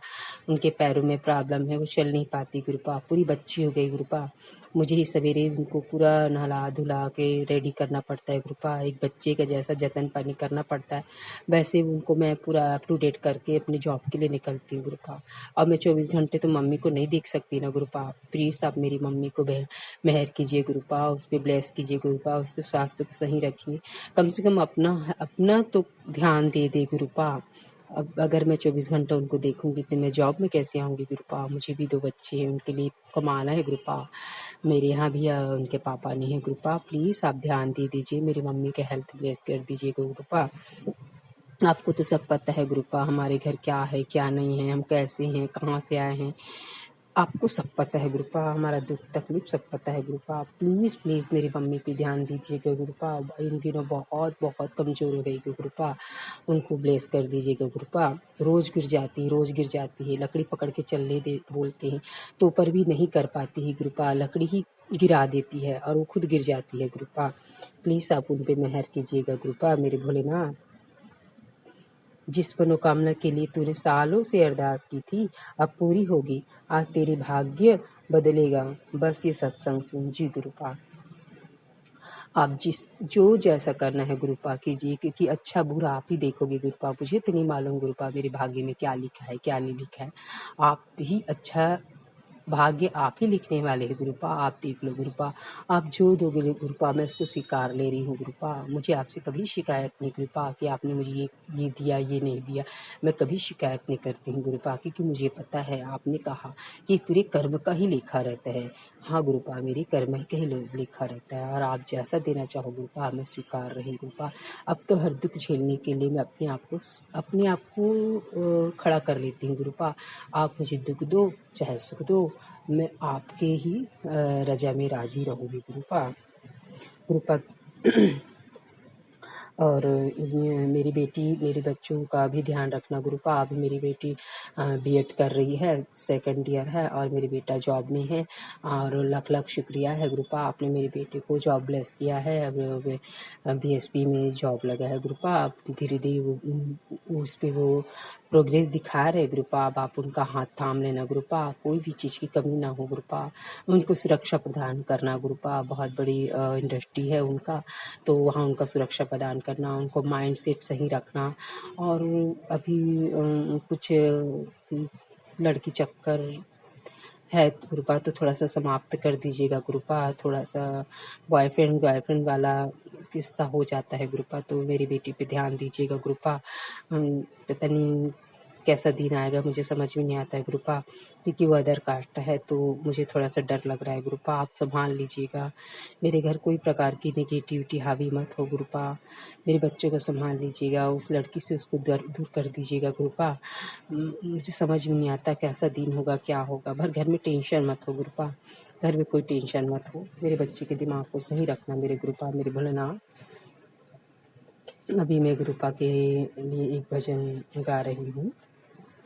उनके पैरों में प्रॉब्लम है, वो चल नहीं पाती गुरुपा। पूरी बच्ची हो गई गुरुपा। मुझे ही सवेरे उनको पूरा नहला धुला के रेडी करना पड़ता है गुरुपा। एक बच्चे का जैसा जतन पानी करना पड़ता है, वैसे उनको मैं पूरा अप टू डेट करके अपनी जॉब के लिए निकलती हूँ गुरुपा। अब मैं 24 घंटे तो मम्मी को नहीं देख सकती ना गुरुपा। प्लीज़ आप मेरी मम्मी को मेहर कीजिए गुरुपा, उस पर ब्लेस कीजिए गुरुपा, उसके स्वास्थ्य को सही रखिए। कम से कम अपना तो ध्यान दे गुरुपा। अब अगर मैं 24 घंटा उनको देखूंगी तो मैं जॉब में कैसे आऊँगी गुरुपा। मुझे भी 2 बच्चे हैं, उनके लिए कमाना है गुरुपा। मेरे यहाँ भी उनके पापा नहीं है गुरुपा। प्लीज़ आप ध्यान दे दीजिए, मेरी मम्मी के हेल्थ ब्लेस कर दीजिए गुरुपा। आपको तो सब पता है गुरुपा, हमारे घर क्या है क्या नहीं है, हम कैसे हैं, कहाँ से आए हैं, आपको सब पता है गुरुपा। हमारा दुख तकलीफ सब पता है गुरुपा। प्लीज़ प्लीज़ मेरी मम्मी पे ध्यान दीजिएगा गुरुपा। इन दिनों बहुत बहुत कमज़ोर हो गई गुरुपा। उनको ब्लेस कर दीजिएगा गुरुपा। रोज़ गिर जाती है, लकड़ी पकड़ के चलने दे बोलते हैं तो पर भी नहीं कर पाती है गुरुपा। लकड़ी ही गिरा देती है और वो खुद गिर जाती है गुरुपा। प्लीज़ आप उन पे मेहर कीजिएगा गुरुपा। मेरे भोलेनाथ, जिस मनोकामना के लिए तूने सालों से अरदास की थी अब पूरी होगी। आज तेरे भाग्य बदलेगा, बस ये सत्संग सुन। जी गुरुपा, आप जो जैसा करना है गुरुपा कीजिए, क्योंकि अच्छा बुरा आप ही देखोगे गुरुपा। मुझे तो नहीं मालूम गुरुपा मेरे भाग्य में क्या लिखा है क्या नहीं लिखा है। आप ही अच्छा भाग्य आप ही लिखने वाले हैं गुरुपा। आप देख लो गुरुपा, आप जो दोगे गुरुपा मैं उसको स्वीकार ले रही हूँ गुरुपा। मुझे आपसे कभी शिकायत नहीं गुरुपा कि आपने मुझे ये दिया ये नहीं दिया। मैं कभी शिकायत नहीं करती हूँ गुरुपा, क्योंकि मुझे पता है आपने कहा कि पूरे कर्म का ही लेखा रहता है। हाँ गुरुपा, मेरे कर्म का ही लेखा रहता है और आप जैसा देना चाहो गुरुपा मैं स्वीकार रही गुरुपा। अब तो हर दुख झेलने के लिए मैं अपने आप को खड़ा कर लेती हूँ गुरुपा। आप मुझे दुख दो चाहे सुख दो, मैं आपके ही रजा में राजी रहूँगी गुरुपा। गुरुपा और ये मेरी बेटी मेरे बच्चों का भी ध्यान रखना गुरुपा। अभी मेरी बेटी बीएड कर रही है, 2nd ईयर है और मेरी बेटा जॉब में है। और लाख लाख शुक्रिया है गुरुपा, आपने मेरे बेटे को जॉब ब्लेस किया है। अब बीएसपी में जॉब लगा है गुरुपा। अब धीरे धीरे उस पर वो प्रोग्रेस दिखा रहे गुरुपा। अब आप उनका हाथ थाम लेना गुरुपा, कोई भी चीज़ की कमी ना हो गुरुपा। उनको सुरक्षा प्रदान करना गुरुपा। बहुत बड़ी इंडस्ट्री है उनका, तो वहाँ उनका सुरक्षा प्रदान करना, उनको माइंड सेट सही रखना। और अभी कुछ लड़की चक्कर है गुरुपा, तो थोड़ा सा समाप्त कर दीजिएगा गुरुपा। थोड़ा सा बॉयफ्रेंड वाला किस्सा हो जाता है गुरुपा, तो मेरी बेटी पे ध्यान दीजिएगा गुरुपा। पता नहीं कैसा दिन आएगा, मुझे समझ में नहीं आता है गुरुपा, क्योंकि वो अदर कास्ट है तो मुझे थोड़ा सा डर लग रहा है गुरुपा। आप संभाल लीजिएगा, मेरे घर कोई प्रकार की नेगेटिविटी हावी मत हो गुरुपा। मेरे बच्चों को संभाल लीजिएगा, उस लड़की से उसको दूर कर दीजिएगा गुरुपा। मुझे समझ में नहीं आता कैसा दिन होगा क्या होगा, पर घर में टेंशन मत हो गुरुपा। घर में कोई टेंशन मत हो, मेरे बच्चे के दिमाग को सही रखना मेरे गुरुपा, मेरे भोलेनाथ। अभी मैं गुरुपा के लिए एक भजन गा रही हूँ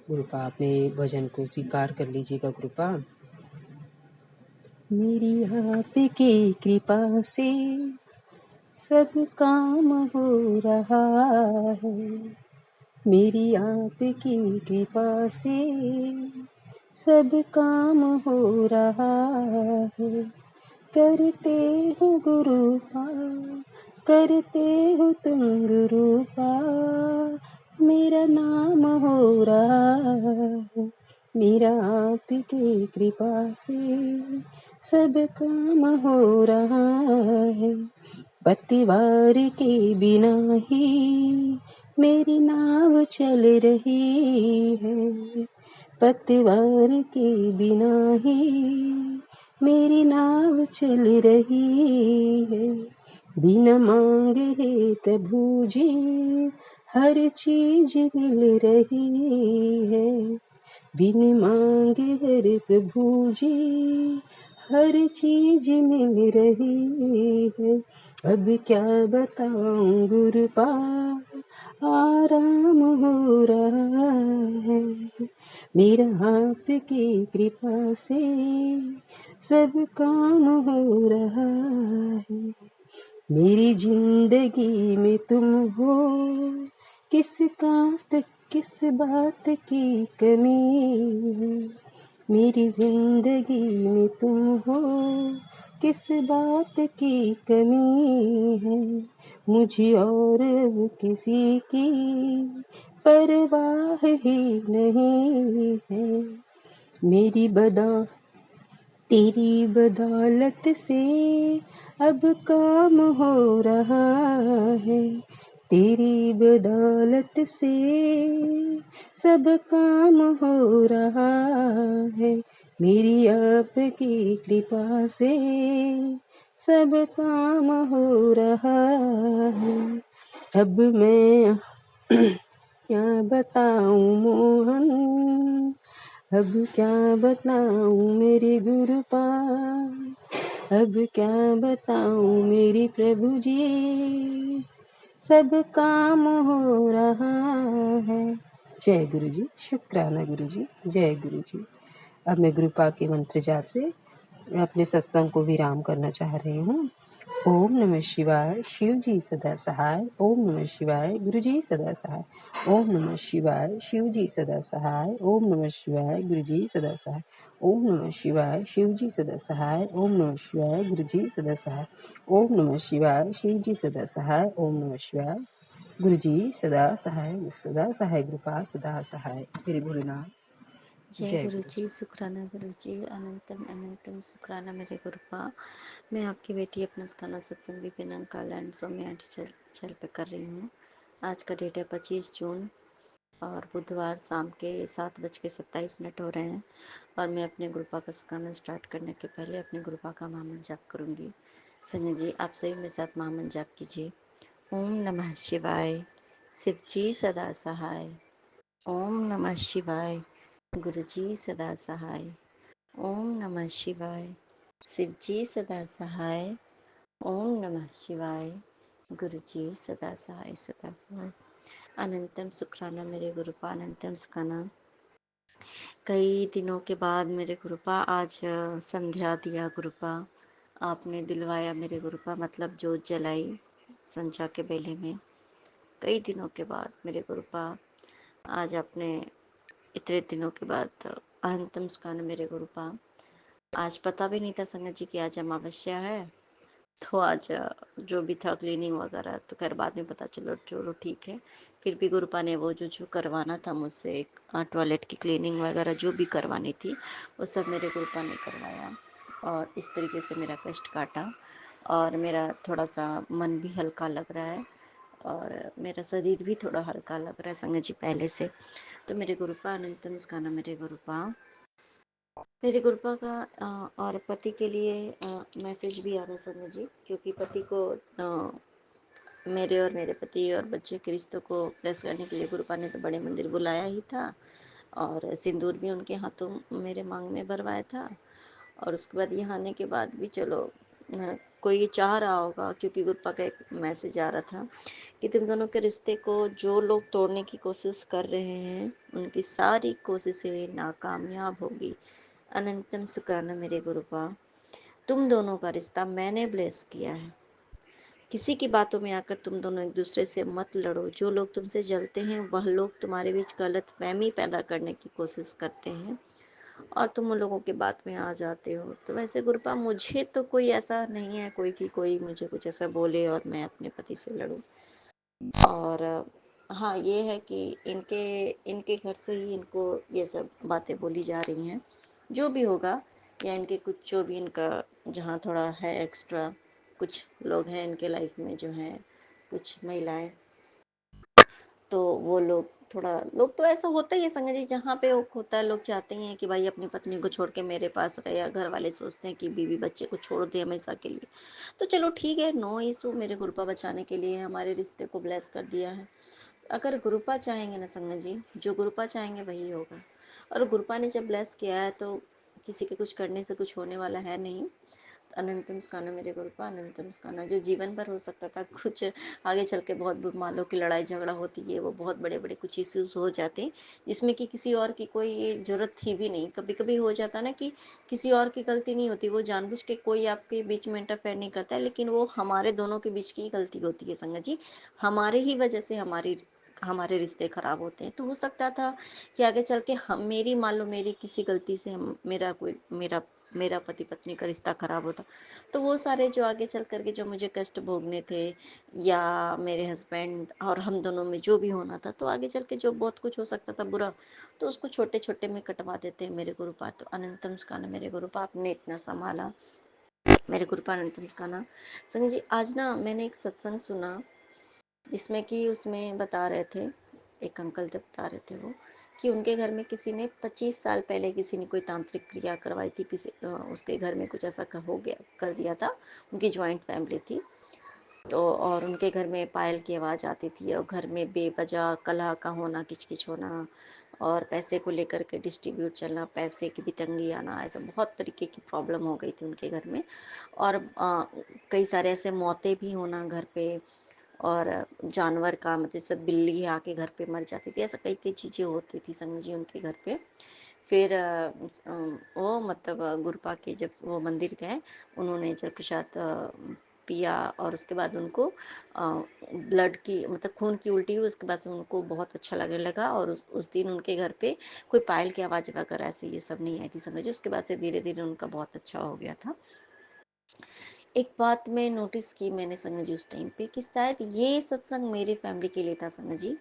गुरुपा, अपने भजन को स्वीकार कर लीजिएगा गुरुपा। मेरी आपकी कृपा से सब काम हो रहा है, मेरी आपकी कृपा से सब काम हो रहा है। करते हो गुरुपा, करते हो तुम गुरुपा, मेरा नाम हो रहा है। मेरा आपकी कृपा से सब काम हो रहा है। पतिवार के बिना ही मेरी नाव चल रही है। पतिवार के बिना ही मेरी नाव चल रही है। बिना मांगे है प्रभु जी हर चीज मिल रही है। बिन मांगे हर प्रभु जी हर चीज मिल रही है। अब क्या बताऊं गुरुपाद, आराम हो रहा है। मेरा आपकी कृपा से सब काम हो रहा है। मेरी जिंदगी में तुम हो, किस बात की कमी है। मेरी जिंदगी में तुम हो, किस बात की कमी है। मुझे और अब किसी की परवाह ही नहीं है। मेरी बदा तेरी बदौलत से अब काम हो रहा है। तेरी बदौलत से सब काम हो रहा है। मेरी आपकी कृपा से सब काम हो रहा है। अब मैं क्या बताऊं मोहन, अब क्या बताऊं मेरे गुरुपाद, अब क्या बताऊं मेरे प्रभु जी, सब काम हो रहा है। जय गुरु जी। शुक्राना गुरु जी। जय गुरु जी। अब मैं गुरुपा के मंत्र जाप से मैं अपने सत्संग को विराम करना चाह रही हूँ। ओम नमः शिवाय। शिव जी सदा सहाय। ओम नमः शिवाय। गुरु जी सदा सहाय। ओम नमः शिवाय। शिव जी सदा सहाय। ओम नमः शिवाय। गुरु जी सदा सहाय। ओम नमः शिवाय। शिव जी सदा सहाय। ओम नमः शिवाय। गुरु जी सदा सहाय। ओम नमः शिवाय। शिव जी सदा सहाय। ओम नमः शिवाय। गुरु जी सदा सहाय कृपा सदा सहाय। मेरे भोलेनाथ। जय जय गुरु गुरु जी, शुक्राना गुरु जी, अनंतम अनंतम शुक्राना मेरे गुरुपा। मैं आपकी बेटी अपना सुखाना सत्संग भी बिना काल एंड स्वामी आंटी चल पे कर रही हूँ। आज का डेट है 25 जून और बुधवार शाम के 7:27 हो रहे हैं। और मैं अपने गुरुपा का सुखाना स्टार्ट करने के पहले अपने गुरुपा का महामंत्र जाप करूँगी। संजय जी आप सभी मेरे साथ महामंत्र जाप कीजिए। ओम नमः शिवाय। शिव जी सदा सहाय। ओम नमः शिवाय। गुरु जी सदा सहाय। ओम नमः शिवाय। शिव जी सदा सहाय। ओम नमः शिवाय। गुरु जी सदा सहाय सदा सहाय। अनंतम सुखराना मेरे गुरुपा, अनंतम सुखाना। कई दिनों के बाद मेरे गुरुपा आज संध्या दिया गुरुपा, आपने दिलवाया मेरे गुरुपा, मतलब जोत जलाई संध्या के बेले में। कई दिनों के बाद मेरे गुरुपा आज आपने इतने दिनों के बाद अनंतम सुखाना मेरे गुरुपा। आज पता भी नहीं था संगत जी की आज अमावस्या है, तो आज जो भी था क्लीनिंग वगैरह तो खैर बाद में पता चलो, चलो ठीक है। फिर भी गुरुपा ने वो जो करवाना था मुझसे, एक टॉयलेट की क्लीनिंग वगैरह जो भी करवानी थी वो सब मेरे गुरुपा ने करवाया। और इस तरीके से मेरा कष्ट काटा और मेरा थोड़ा सा मन भी हल्का लग रहा है और मेरा शरीर भी थोड़ा हल्का लग रहा है संगत जी पहले से। तो मेरे गुरुपा अनंत मुस्काना मेरे गुरुपा, मेरे गुरुपा का और पति के लिए मैसेज भी आ रहा है संगत जी, क्योंकि पति को मेरे और मेरे पति और बच्चे के रिश्तों को प्लस करने के लिए गुरुपा ने तो बड़े मंदिर बुलाया ही था और सिंदूर भी उनके हाथों मेरे मांग में भरवाया था। और उसके बाद यहाँ आने के बाद भी चलो कोई चाह रहा होगा, क्योंकि गुरुपा का एक मैसेज आ रहा था कि तुम दोनों के रिश्ते को जो लोग तोड़ने की कोशिश कर रहे हैं उनकी सारी कोशिशें नाकामयाब होगी। अनंतम शुक्राना मेरे गुरुपा। तुम दोनों का रिश्ता मैंने ब्लेस किया है। किसी की बातों में आकर तुम दोनों एक दूसरे से मत लड़ो। जो लोग तुमसे जलते हैं वह लोग तुम्हारे बीच गलत फहमी पैदा करने की कोशिश करते हैं और तुम उन लोगों के बात में आ जाते हो। तो वैसे गुरुपा मुझे तो कोई ऐसा नहीं है कोई कि कोई मुझे कुछ ऐसा बोले और मैं अपने पति से लड़ूं। और हाँ ये है कि इनके इनके घर से ही इनको ये सब बातें बोली जा रही हैं। जो भी होगा, या इनके कुछ जो भी इनका जहाँ थोड़ा है एक्स्ट्रा, कुछ लोग हैं इनके लाइफ में जो हैं कुछ महिलाएं, तो वो लोग थोड़ा, लोग तो ऐसा होता ही है संगत जी, जहाँ पे वो होता है लोग चाहते ही हैं कि भाई अपनी पत्नी को छोड़ के मेरे पास रहे, या घर वाले सोचते हैं कि बीवी बच्चे को छोड़ दे हमेशा के लिए। तो चलो ठीक है, नो इशू, मेरे गुरुपा बचाने के लिए हमारे रिश्ते को ब्लेस कर दिया है। अगर गुरुपा चाहेंगे ना संगत जी, जो गुरुपा चाहेंगे वही होगा। और गुरुपा ने जब ब्लेस किया है तो किसी के कुछ करने से कुछ होने वाला है नहीं। अनंत मुस्काना मेरे गुरुपा अनंत मुस्काना, जो जीवन भर हो सकता था कुछ आगे चल के बहुत मान लो कि लड़ाई झगड़ा होती है, वो बहुत बड़े बड़े कुछ इश्यूज हो जाते हैं जिसमें कि किसी और की कोई जरूरत थी भी नहीं। कभी कभी हो जाता ना कि किसी और की गलती नहीं होती, वो जानबूझ के कोई आपके बीच में इंटरफेयर नहीं करता है, लेकिन वो हमारे दोनों के बीच की गलती होती है संगत जी। हमारे ही वजह से हमारे रिश्ते खराब होते हैं। तो हो सकता था कि आगे चल के हम मेरी मान लो मेरी किसी गलती से मेरा मेरा पति पत्नी का रिश्ता खराब होता, तो वो सारे जो आगे चल करके जो मुझे कष्ट भोगने थे, या मेरे हस्बैंड और हम दोनों में जो भी होना था, तो आगे चल के जो बहुत कुछ हो सकता था बुरा, तो उसको छोटे छोटे में कटवा देते हैं मेरे गुरुपा। तो अनंतम स्काना मेरे गुरुपा, आपने इतना संभाला मेरे गुरुपा अनंतम स्काना। संग जी आज ना मैंने एक सत्संग सुना जिसमें कि उसमें बता रहे थे, एक अंकल थे बता रहे थे वो, कि उनके घर में किसी ने 25 साल पहले किसी ने कोई तांत्रिक क्रिया करवाई थी, उसके घर में कुछ ऐसा हो गया कर दिया था। उनकी ज्वाइंट फैमिली थी, तो और उनके घर में पायल की आवाज़ आती थी, और घर में बेवजह कलह का होना, किचकिच होना, और पैसे को लेकर के डिस्ट्रीब्यूट चलना, पैसे की भी तंगी आना, ऐसा बहुत तरीके की प्रॉब्लम हो गई थी उनके घर में। और कई सारे ऐसे मौतें भी होना घर पे, और जानवर का मतलब जैसे बिल्ली आके घर पे मर जाती थी, ऐसा कई कई चीज़ें होती थी संग जी उनके घर पे। फिर वो मतलब गुरपा के जब वो मंदिर गए, उन्होंने जल प्रसाद पिया, और उसके बाद उनको ब्लड की मतलब खून की उल्टी हुई। उसके बाद से उनको बहुत अच्छा लगने लगा, और उस दिन उनके घर पे कोई पायल की आवाज़ वगैरह ऐसे ये सब नहीं आई थी संग जी। उसके बाद से धीरे धीरे उनका बहुत अच्छा हो गया था। एक बात मैं नोटिस की मैंने संग जी उस टाइम पे, कि शायद ये सत्संग मेरे फैमिली के लिए था संग जी,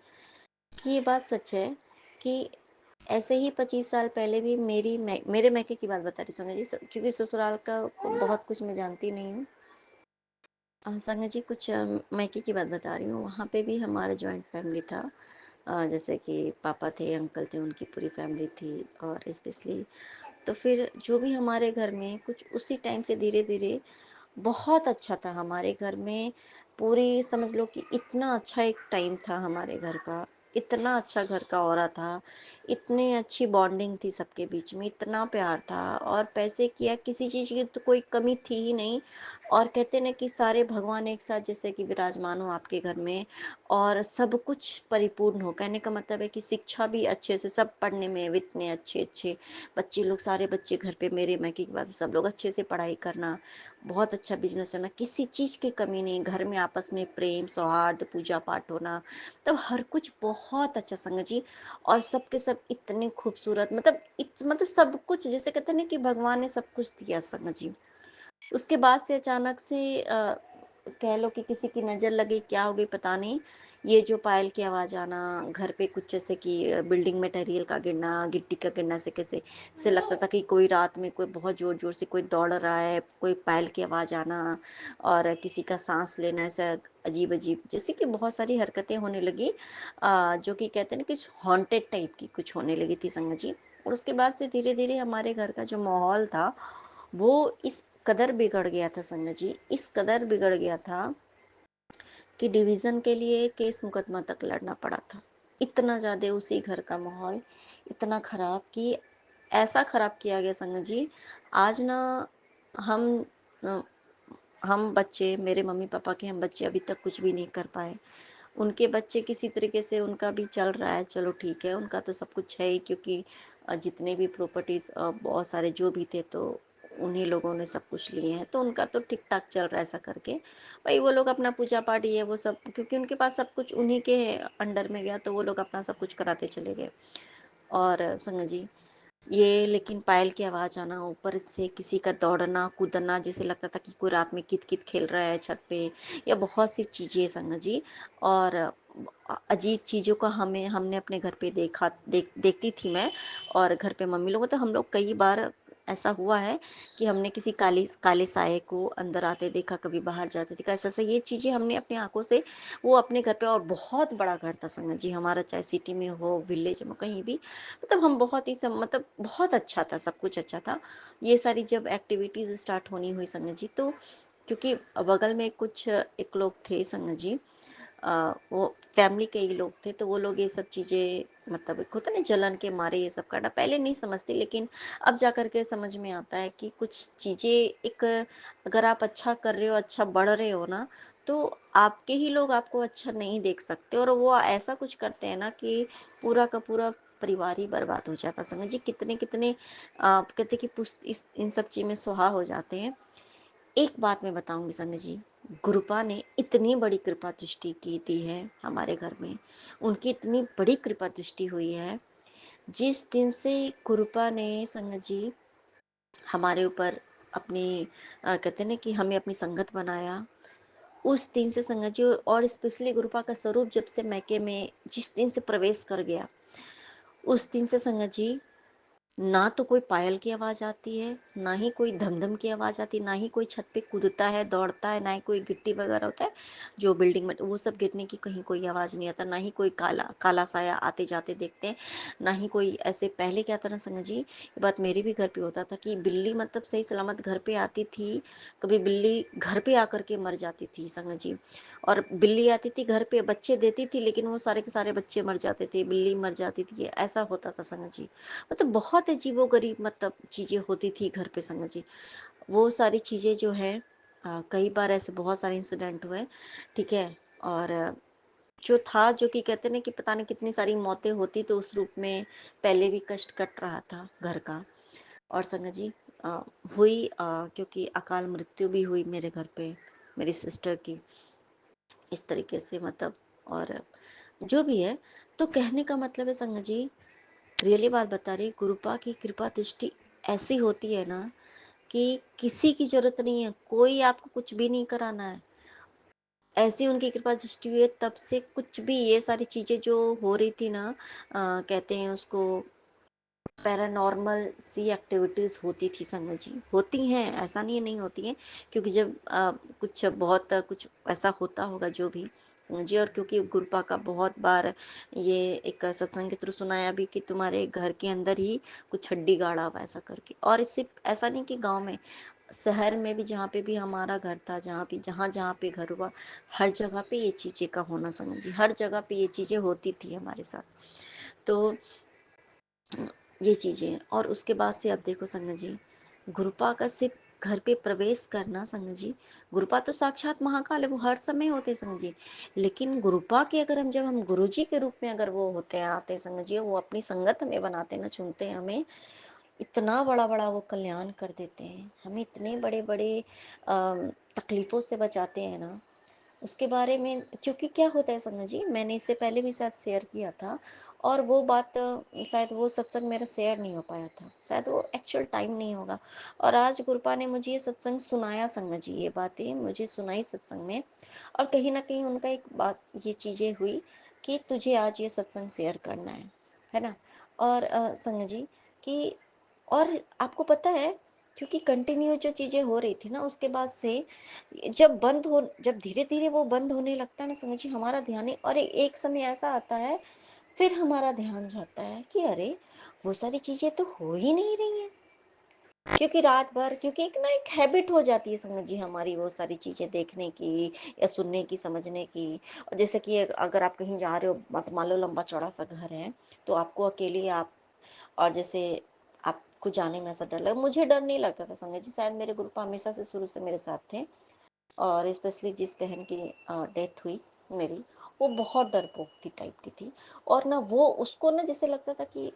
कि ये बात सच है कि ऐसे ही 25 साल पहले भी मेरे मैके की बात बता रही हूँ संग जी, क्योंकि ससुराल का बहुत कुछ मैं जानती नहीं हूँ। संग जी कुछ मैके की बात बता रही हूँ, वहाँ पे भी हमारा जॉइंट फैमिली था। जैसे कि पापा थे, अंकल थे, उनकी पूरी फैमिली थी, और स्पेशली तो फिर जो भी हमारे घर में कुछ उसी टाइम से धीरे धीरे बहुत अच्छा था हमारे घर में। पूरी समझ लो कि इतना अच्छा एक टाइम था हमारे घर का, इतना अच्छा घर का ऑरा था, इतनी अच्छी बॉन्डिंग थी सबके बीच में, इतना प्यार था, और पैसे की या किसी चीज़ की तो कोई कमी थी ही नहीं। और कहते ना कि सारे भगवान एक साथ जैसे कि विराजमान हो आपके घर में, और सब कुछ परिपूर्ण हो। कहने का मतलब है कि शिक्षा भी अच्छे से सब पढ़ने में इतने अच्छे अच्छे बच्चे लोग, सारे बच्चे घर पे मेरे मैके के बाद सब लोग अच्छे से पढ़ाई करना, बहुत अच्छा बिजनेस चलना, किसी चीज़ की कमी नहीं, घर में आपस में प्रेम सौहार्द पूजा पाठ होना, तो हर कुछ बहुत अच्छा संगत जी। और सबके सब इतने खूबसूरत, मतलब मतलब सब कुछ जैसे कहते हैं ना कि भगवान ने सब कुछ दिया संगत जी। उसके बाद से अचानक से कह लो कि किसी की नज़र लगी, क्या हो गई पता नहीं, ये जो पायल की आवाज़ आना, घर पे कुछ जैसे कि बिल्डिंग मटेरियल का गिरना, गिट्टी का गिरना, से कैसे से लगता था कि कोई रात में कोई बहुत ज़ोर ज़ोर से कोई दौड़ रहा है, कोई पायल की आवाज़ आना, और किसी का सांस लेना, ऐसा अजीब अजीब जैसे कि बहुत सारी हरकतें होने लगी, जो कि कहते हैं ना कुछ हॉन्टेड टाइप की कुछ होने लगी थी संगत जी। और उसके बाद से धीरे धीरे हमारे घर का जो माहौल था वो इस कदर बिगड़ गया था संगत जी, इस कदर बिगड़ गया था कि डिवीज़न के लिए केस मुकदमा तक लड़ना पड़ा था। इतना ज़्यादा उसी घर का माहौल इतना ख़राब कि ऐसा ख़राब किया गया संगत जी। आज ना हम अ, हम बच्चे, मेरे मम्मी-पापा के हम बच्चे अभी तक कुछ भी नहीं कर पाए। उनके बच्चे किसी तरीके से उनका भी चल रहा है, चलो ठीक है, उनका तो सब कुछ है ही, क्योंकि जितने भी प्रॉपर्टीज़ बहुत सारे जो भी थे तो उन्हीं लोगों ने सब कुछ लिए हैं, तो उनका तो ठीक-ठाक चल रहा है ऐसा करके। भई वो लोग अपना पूजा-पाठ ये वो सब, क्योंकि उनके पास सब कुछ उन्हीं के अंडर में गया, तो वो लोग अपना सब कुछ कराते चले गए। और संगत जी, ये लेकिन पायल की आवाज़ आना, ऊपर से किसी का दौड़ना, कूदना, जैसे लगता था कि कोई रात में कित-कित खेल रहा है छत पे, या बहुत सी चीज़ें संगत जी। और अजीब चीज़ों का हमने अपने घर पे देखती थी मैं, और घर पे मम्मी लोग, तो हम लोग कई बार ऐसा हुआ है कि हमने किसी काले साये को अंदर आते देखा, कभी बाहर जाते देखा, ऐसा-ऐसा ये चीज़ें हमने अपनी आँखों से, वो अपने घर पे, और बहुत बड़ा घर था संगत जी हमारा, चाहे सिटी में हो, विलेज में, कहीं भी। मतलब हम बहुत ही मतलब बहुत अच्छा था, सब कुछ अच्छा था। ये सारी जब एक्टिविटीज़ स्टार्ट होनी हुई संगत जी, तो क्योंकि बगल में कुछ एक लोग थे संगत जी, वो फैमिली के ही लोग थे, तो वो लोग ये सब चीज़ें मतलब एक होता है ना जलन के मारे ये सब करना, पहले नहीं समझती, लेकिन अब जा कर के समझ में आता है कि कुछ चीज़ें एक, अगर आप अच्छा कर रहे हो, अच्छा बढ़ रहे हो ना, तो आपके ही लोग आपको अच्छा नहीं देख सकते, और वो ऐसा कुछ करते हैं ना कि पूरा का पूरा परिवार ही बर्बाद हो जाता है। संगत जी कितने-कितने कहते हैं कि पुस्त इस इन सब चीज़ में सुहा हो जाते हैं। एक बात मैं बताऊँगी संगत जी, गुरुपा ने इतनी बड़ी कृपा दृष्टि की दी है हमारे घर में, उनकी इतनी बड़ी कृपा दृष्टि हुई है, जिस दिन से गुरुपा ने संगत जी हमारे ऊपर अपनी कहते हैं ना कि हमें अपनी संगत बनाया, उस दिन से संगत जी, और स्पेशली गुरुपा का स्वरूप जब से मैके में जिस दिन से प्रवेश कर गया, उस दिन से संगत जी ना तो कोई पायल की आवाज़ आती है, ना ही कोई धम-धम की आवाज़ आती है, ना ही कोई छत पे कूदता है, दौड़ता है, ना ही कोई गिट्टी वगैरह होता है, जो बिल्डिंग में वो सब गिरने की कहीं कोई आवाज़ नहीं आता, ना ही कोई काला काला साया आते-जाते देखते हैं, ना ही कोई ऐसे। पहले क्या था ना संगत जी, ये बात मेरे भी घर पे होता था कि बिल्ली मतलब सही सलामत घर पे आती थी, कभी बिल्ली घर पे आकर के मर जाती थी संगत जी। और बिल्ली आती थी घर पे, बच्चे देती थी, लेकिन वो सारे के सारे बच्चे मर जाते थे, बिल्ली मर जाती थी, ऐसा होता था संगत जी। मतलब बहुत अजीबो-गरीब मतलब चीज़ें होती थी घर पे संगत जी। वो सारी चीज़ें जो हैं कई बार ऐसे बहुत सारे इंसिडेंट हुए, ठीक है? और जो था, जो कि कहते हैं ना कि पता नहीं कितनी सारी मौतें होती, तो उस रूप में पहले भी कष्ट कट रहा था घर का। और संगत जी अ, हुई क्योंकि अकाल मृत्यु भी हुई मेरे घर पे, मेरी सिस्टर की, इस तरीके से मतलब। और जो भी है, तो कहने का मतलब है संगत जी, रियली बात बता रही, गुरुपा की कृपा दृष्टि ऐसी होती है ना कि किसी की जरूरत नहीं है, कोई आपको कुछ भी नहीं कराना है। ऐसी उनकी कृपा दृष्टि हुई है, तब से कुछ भी ये सारी चीजें जो हो रही थी ना, कहते हैं उसको पैरानॉर्मल सी एक्टिविटीज़ होती थी संगत जी, होती हैं, ऐसा नहीं है नहीं होती हैं, क्योंकि जब कुछ बहुत कुछ ऐसा होता होगा जो भी संगत जी। और क्योंकि गुरुपा का बहुत बार ये एक सत्संग के थ्रू सुनाया भी कि तुम्हारे घर के अंदर ही कुछ हड्डी गाड़ा हुआ ऐसा करके। और इससे ऐसा नहीं कि गांव में, शहर में भी जहाँ पे भी हमारा घर था, जहाँ भी जहाँ जहाँ पे घर हुआ, हर जगह पे ये चीज़ें का होना संगत जी, हर जगह पे ये चीज़ें होती थी हमारे साथ। तो ये चीज़ें, और उसके बाद से अब देखो संगत जी, गुरुपा का सिर्फ घर पे प्रवेश करना संगत जी, गुरुपा तो साक्षात महाकाल है, वो हर समय होते हैं संगत जी। लेकिन गुरुपा के अगर हम, जब हम गुरु जी के रूप में अगर वो होते हैं आते हैं संगत जी, वो अपनी संगत हमें बनाते हैं ना, चुनते हैं हमें, इतना बड़ा बड़ा वो कल्याण कर देते हैं, हमें इतने बड़े बड़े तकलीफों से बचाते हैं ना, उसके बारे में। क्योंकि क्या होता है संगत जी, मैंने इससे पहले भी शायद शेयर किया था, और वो बात शायद वो सत्संग मेरा शेयर नहीं हो पाया था, शायद वो एक्चुअल टाइम नहीं होगा। और आज गुरुपा ने मुझे ये सत्संग सुनाया संगत जी, ये बातें मुझे सुनाई सत्संग में, और कहीं ना कहीं उनका एक बात ये चीज़ें हुई कि तुझे आज ये सत्संग शेयर करना है ना। और संगत जी कि, और आपको पता है, क्योंकि कंटिन्यू जो चीज़ें हो रही थी ना, उसके बाद से जब धीरे धीरे वो बंद होने लगता है ना संगत जी, हमारा ध्यान ही, और एक समय ऐसा आता है, फिर हमारा ध्यान जाता है कि अरे वो सारी चीजें तो हो ही नहीं रही हैं। क्योंकि रात भर, क्योंकि एक ना एक हैबिट हो जाती है समझ जी हमारी, वो सारी चीजें देखने की या सुनने की, समझने की। और जैसे कि अगर आप कहीं जा रहे हो, मान लो लंबा चौड़ा सा घर है, तो आपको अकेले आप, और जैसे आपको जाने में ऐसा डर लगा, मुझे डर नहीं लगता था संगत जी, शायद मेरे ग्रुप हमेशा से शुरू से मेरे साथ थे। और स्पेशली जिस बहन की डेथ हुई मेरी, वो बहुत डरपोक थी टाइप की थी। और ना वो, उसको ना जैसे लगता था कि,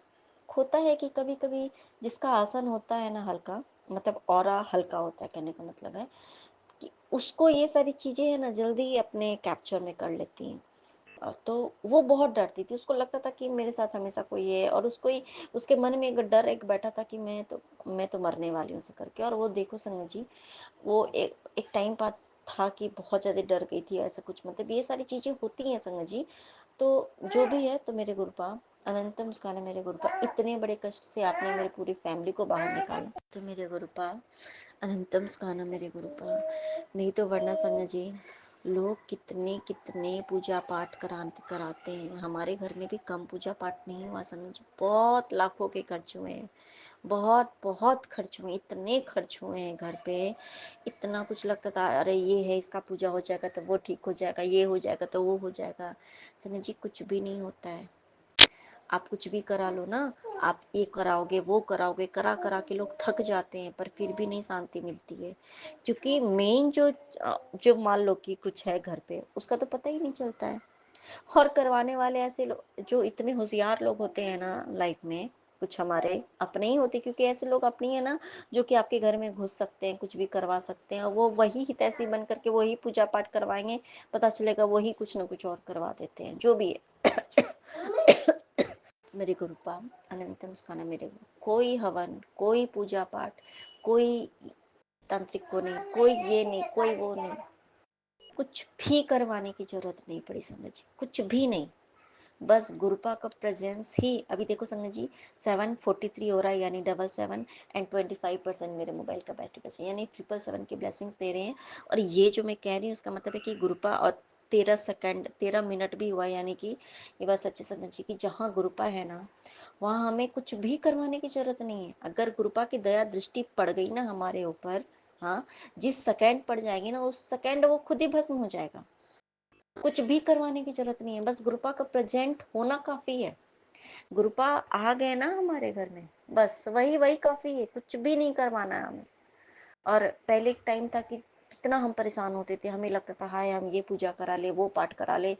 होता है कि कभी कभी जिसका आसन होता है ना हल्का, मतलब ऑरा हल्का होता है, कहने का मतलब है कि उसको ये सारी चीजें है ना जल्दी अपने कैप्चर में कर लेती हैं। तो वो बहुत डरती थी, उसको लगता था कि मेरे साथ हमेशा कोई है, और उसको ही, उसके मन में एक डर एक बैठा था कि मैं तो मरने वाली हूँ ऐसे करके। और वो देखो संगत जी, वो एक एक टाइम बाद था कि बहुत ज़्यादा डर गई थी, ऐसा कुछ मतलब ये सारी चीज़ें होती हैं संगत जी। तो जो भी है, तो मेरे गुरुपा अनंतम मुस्काना, मेरे गुरुपा इतने बड़े कष्ट से आपने मेरी पूरी फैमिली को बाहर निकाला, तो मेरे गुरुपा अनंतम मुस्काना, मेरे गुरुपा। नहीं तो वरना संगत जी, लोग कितने कितने पूजा पाठ कराते हैं, हमारे घर में भी कम पूजा पाठ नहीं हुआ संगत जी, बहुत लाखों के खर्च हुए हैं। बहुत, बहुत खर्च हुए, इतने खर्च हुए हैं घर पे, इतना कुछ लगता था अरे ये है इसका पूजा हो जाएगा तो वो ठीक हो जाएगा, ये हो जाएगा तो वो हो जाएगा। संजय जी कुछ भी नहीं होता है। आप कुछ भी करा लो ना, आप ये कराओगे, वो कराओगे, करा-करा के लोग थक जाते हैं पर फिर भी नहीं शांति मिलती है। क्योंकि मेन जो मान लो कि कुछ है घर पे, उसका तो पता ही नहीं चलता है। और करवाने वाले ऐसे लोग जो इतने होशियार लोग होते हैं ना लाइफ में, कुछ हमारे अपने ही होते, क्योंकि ऐसे लोग अपने ही है ना जो कि आपके घर में घुस सकते हैं, कुछ भी करवा सकते हैं, और वो वही हितैषी बन करके वही पूजा पाठ करवाएंगे, पता चलेगा वही कुछ ना कुछ और करवा देते हैं, जो भी है। मेरे गुरुपा अनंत मुस्काना मेरे गुरु, कोई हवन, कोई पूजा पाठ, कोई तांत्रिक को नहीं, कोई ये नहीं, कोई वो नहीं, कुछ भी करवाने की जरूरत नहीं पड़ी संगत जी, कुछ भी नहीं। बस गुरुपा का प्रेजेंस ही, अभी देखो संगत जी 7:43 हो रहा है, यानी 77 and 25% मेरे मोबाइल का बैटरी बचा, यानी 777 की ब्लेसिंग्स दे रहे हैं। और ये जो मैं कह रही हूँ उसका मतलब है कि गुरुपा, और 13 सेकंड 13 मिनट भी हुआ, यानी कि ये बात सच्ची संगत जी की जहाँ गुरुपा है ना वहाँ हमें कुछ भी करवाने की जरूरत नहीं है। अगर गुरुपा की दया दृष्टि पड़ गई ना हमारे ऊपर, हाँ, जिस सेकंड पड़ जाएगी ना उस सेकंड वो खुद ही भस्म हो जाएगा। कुछ भी करवाने की जरूरत नहीं है, बस गुरुपा का प्रेजेंट होना काफी है। गुरुपा आ गए ना हमारे घर में, बस वही वही काफी है, कुछ भी नहीं करवाना है हमें। और पहले एक टाइम था कि कितना हम परेशान होते थे, हमें लगता था हाय हम ये पूजा करा ले, वो पाठ करा ले,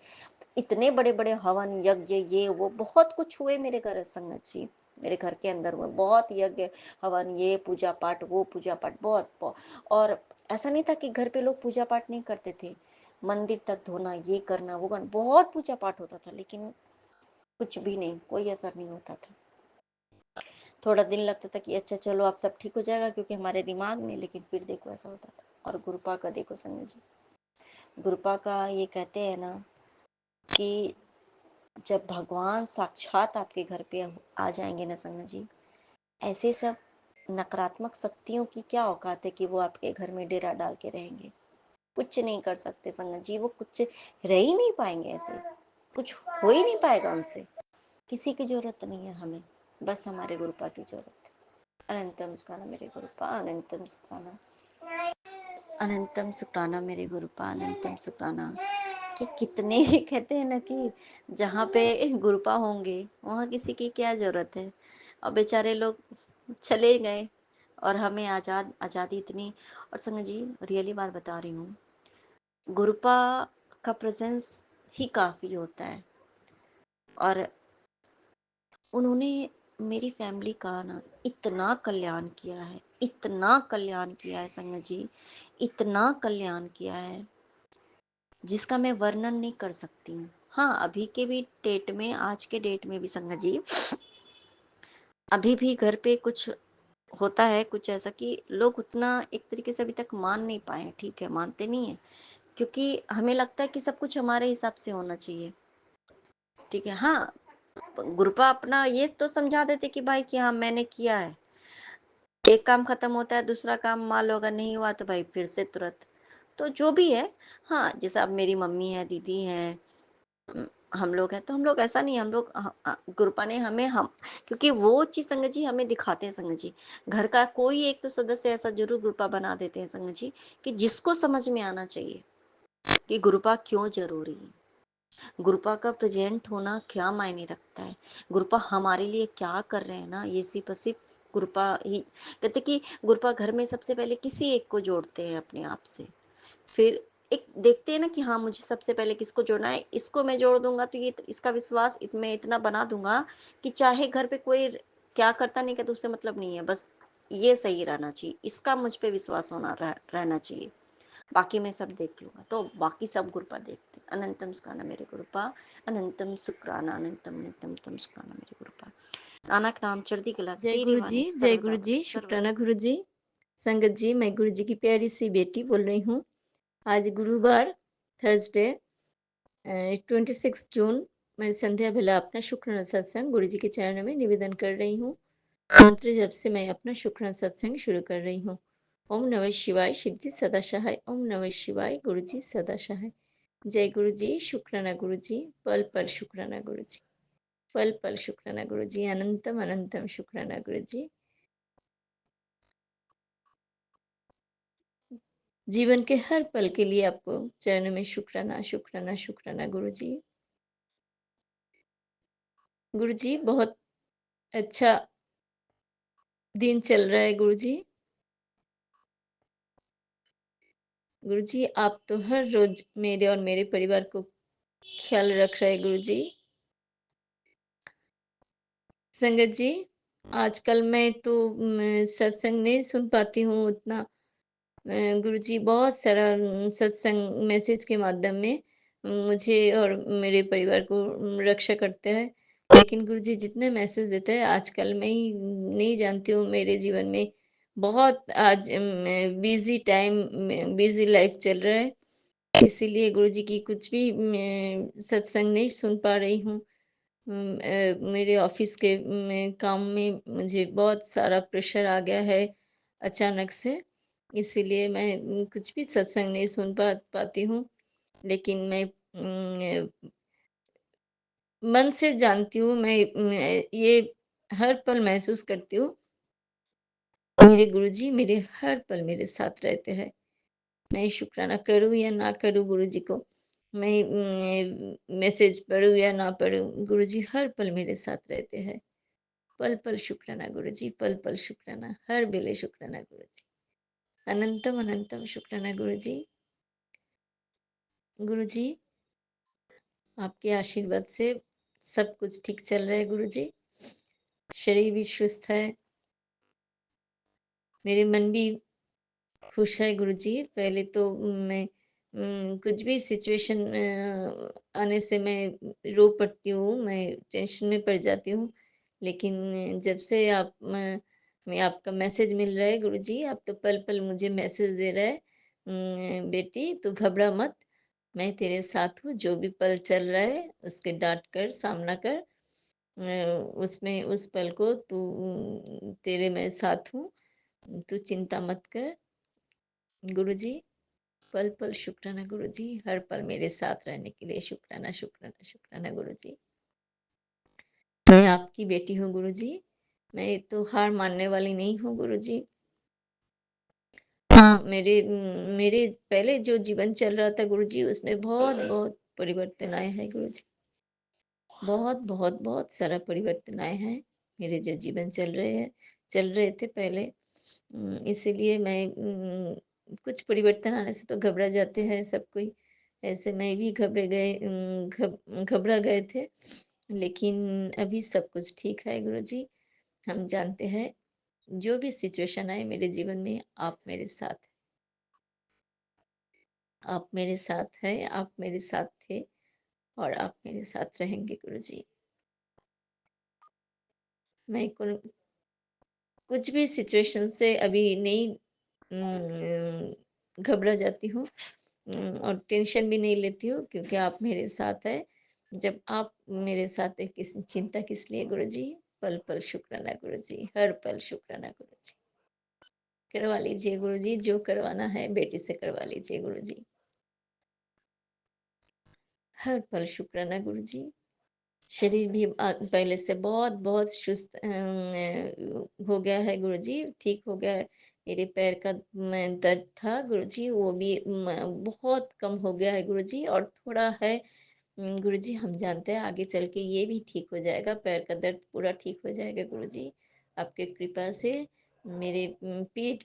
इतने बड़े बड़े हवन यज्ञ ये वो बहुत कुछ हुए मेरे घर संगत जी, मेरे घर के अंदर हुए बहुत यज्ञ हवन, ये पूजा पाठ वो पूजा पाठ बहुत। और ऐसा नहीं था कि घर पे लोग पूजा पाठ नहीं करते थे, मंदिर तक धोना, ये करना वो करना, बहुत पूजा पाठ होता था, लेकिन कुछ भी नहीं, कोई असर नहीं होता था। थोड़ा दिन लगता था कि अच्छा चलो अब सब ठीक हो जाएगा क्योंकि हमारे दिमाग में, लेकिन फिर देखो ऐसा होता था। और गुरुपा का देखो संगत जी, गुरुपा का ये कहते हैं ना कि जब भगवान साक्षात आपके घर पे आ जाएंगे ना संगत जी, ऐसे सब नकारात्मक शक्तियों की क्या औकात है कि वो आपके घर में डेरा डाल के रहेंगे। कुछ नहीं कर सकते संगत जी, वो कुछ रह ही नहीं पाएंगे, ऐसे कुछ हो ही नहीं पाएगा उनसे। किसी की जरूरत नहीं है हमें, बस हमारे गुरुपा की जरूरत है। अनंतम सुखाना मेरे गुरुपा, अनंतम सुखाना, अनंतम शुक्राना मेरे गुरुपा, अनंतम शुक्राना। कि कितने कहते हैं ना कि जहाँ पे गुरुपा होंगे वहाँ किसी की क्या जरूरत है। और बेचारे लोग चले गए और हमें आज़ादी इतनी। और संग जी रियली बात बता रही हूँ, गुरुपा का प्रेजेंस ही काफ़ी होता है। और उन्होंने मेरी फैमिली का ना इतना कल्याण किया है, इतना कल्याण किया है संगत जी, इतना कल्याण किया है जिसका मैं वर्णन नहीं कर सकती हूँ। हाँ, अभी के भी डेट में, आज के डेट में भी संगत जी, अभी भी घर पे कुछ होता है कुछ ऐसा कि लोग उतना एक तरीके से अभी तक मान नहीं पाए हैं। ठीक है, मानते नहीं है क्योंकि हमें लगता है कि सब कुछ हमारे हिसाब से होना चाहिए। ठीक है, हाँ, गुरुपा अपना ये तो समझा देते कि भाई कि हाँ मैंने किया है, एक काम खत्म होता है, दूसरा काम मान लो अगर नहीं हुआ तो भाई फिर से तुरंत, तो जो भी है। हाँ, जैसे अब मेरी मम्मी है, दीदी है, हम लोग हैं, तो हम लोग ऐसा नहीं, हम लोग गुरुपा ने हमें हम क्योंकि वो चीज संगत जी हमें दिखाते हैं संगत जी, घर का कोई एक तो सदस्य ऐसा जरूर गुरुपा बना देते हैं संगत जी कि जिसको समझ में आना चाहिए कि गुरुपा क्यों जरूरी है, गुरुपा का प्रेजेंट होना क्या मायने रखता है, गुरुपा हमारे लिए क्या कर रहे हैं ना, ये सिर्फ और सिर्फ गुरुपा ही कहते कि गुरुपा घर में सबसे पहले किसी एक को जोड़ते हैं अपने आप से, फिर एक देखते हैं ना कि हाँ मुझे सबसे पहले किसको जोड़ना है, इसको मैं जोड़ दूंगा तो ये इसका विश्वास मैं इतना बना दूंगा कि चाहे घर पे कोई क्या करता नहीं करता उससे मतलब नहीं है, बस ये सही रहना चाहिए, इसका मुझ पे विश्वास रहना चाहिए, बाकी मैं सब देख लूंगा। तो बाकी सब गुरुपा देखते हैं। अनंतम सुखाना मेरे गुरुपा, अनंतम शुक्राना, अनंतम अनंतम तम शुक्राना मेरे गुरुपा। नानक नाम चढ़ती कला जय तेरी गुरु जी, वाणी जय सर्वदा गुरु जी, बजे सर्वदा। शुक्राना गुरु जी। संगत जी, मैं गुरु जी की प्यारी सी बेटी बोल रही हूँ। आज गुरुवार, थर्सडे 26 जून, मैं संध्या बेला अपना शुक्राना सत्संग गुरु जी के चरणों में निवेदन कर रही हूँ। मंत्र जप से मैं अपना शुक्राना सत्संग शुरू कर रही हूँ। ओम नमः शिवाय, शिव जी सदा सहाय। ओम नमः शिवाय, गुरु जी सदा सहाय। जय गुरु जी, शुक्राना गुरु जी, पल पल शुक्राना गुरु जी, पल पल शुक्राना गुरु जी, अनंतम अनंतम शुक्राना गुरु जी। जीवन के हर पल के लिए आपको चरणों में शुक्राना, शुक्राना, शुक्राना गुरुजी। गुरुजी बहुत अच्छा दिन चल रहा है गुरुजी। गुरुजी आप तो हर रोज़ मेरे और मेरे परिवार को ख़्याल रख रहे हैं गुरुजी। संगत जी, आजकल मैं तो सत्संग नहीं सुन पाती हूँ उतना। गुरुजी बहुत सारा सत्संग मैसेज के माध्यम में मुझे और मेरे परिवार को रक्षा करते हैं। लेकिन गुरुजी जितने मैसेज देते हैं आजकल मैं ही नहीं जानती हूँ मेरे जीवन में बहुत आज बिज़ी टाइम में बिज़ी लाइफ़ चल रहा है। इसीलिए गुरुजी की कुछ भी मैं सत्संग नहीं सुन पा रही हूँ। मेरे ऑफ़िस के काम में मुझे बहुत सारा प्रेशर आ गया है अचानक से, इसीलिए मैं कुछ भी सत्संग नहीं सुन पाती हूँ। लेकिन मैं मन से जानती हूँ मैं ये हर पल महसूस करती हूँ, मेरे गुरुजी मेरे हर पल मेरे साथ रहते हैं। मैं शुक्राना करूँ या ना करूँ गुरुजी को, मैं मैसेज पढूँ या ना पढूँ, गुरुजी हर पल मेरे साथ रहते हैं। पल-पल शुक्राना गुरुजी, पल-पल शुक्राना, हर बेले शुक्राना गुरुजी। अनंतम अनंतम शुक्राना गुरुजी। गुरुजी, आपके आशीर्वाद से सब कुछ ठीक चल रहा है गुरुजी। शरीर भी सुस्त है, मेरे मन भी खुश है गुरुजी। पहले तो मैं कुछ भी सिचुएशन आने से मैं रो पड़ती हूँ, मैं टेंशन में पड़ जाती हूँ। लेकिन जब से मैं आपका मैसेज मिल रहा है गुरुजी, आप तो पल-पल मुझे मैसेज दे रहे हैं, बेटी तू घबरा मत, मैं तेरे साथ हूँ, जो भी पल चल रहा है उसके डाँट कर सामना कर। उसमें उस पल को तू तेरे मैं साथ हूँ, तू चिंता मत कर। गुरुजी, पल-पल शुक्राना गुरुजी, हर पल मेरे साथ रहने के लिए शुक्राना, शुक्राना, शुक्राना गुरुजी। मैं आपकी बेटी हूँ गुरुजी, मैं तो हार मानने वाली नहीं हूँ गुरुजी। हाँ, मेरे पहले जो जीवन चल रहा था गुरुजी उसमें बहुत-बहुत परिवर्तन आए हैं गुरुजी। बहुत सारा परिवर्तन आए हैं, मेरे जो जीवन चल रहे थे पहले। इसीलिए मैं कुछ परिवर्तन आने से तो घबरा जाते हैं सब कोई, ऐसे मैं भी घबरा गए थे। लेकिन अभी सब कुछ ठीक है गुरुजी, हम जानते हैं जो भी सिचुएशन आए मेरे जीवन में आप मेरे साथ हैं। आप मेरे साथ हैं, आप मेरे साथ थे और आप मेरे साथ रहेंगे गुरुजी। मैं कुछ भी सिचुएशन से अभी नहीं घबरा जाती हूँ, और टेंशन भी नहीं लेती हूँ क्योंकि आप मेरे साथ हैं। जब आप मेरे साथ हैं चिंता किस लिए गुरुजी? पल-पल शुक्राना गुरुजी, हर पल शुक्राना गुरुजी। करवा लीजिए गुरुजी, जो करवाना है बेटी से करवा लीजिए गुरुजी। हर पल शुक्राना गुरुजी। शरीर भी पहले से बहुत सुस्त हो गया है गुरुजी, ठीक हो गया है। मेरे पैर का दर्द था गुरुजी, वो भी बहुत कम हो गया है गुरुजी, और थोड़ा है। गुरुजी हम जानते हैं आगे चल के ये भी ठीक हो जाएगा, पैर का दर्द पूरा ठीक हो जाएगा गुरुजी, आपके कृपा से। मेरे पेट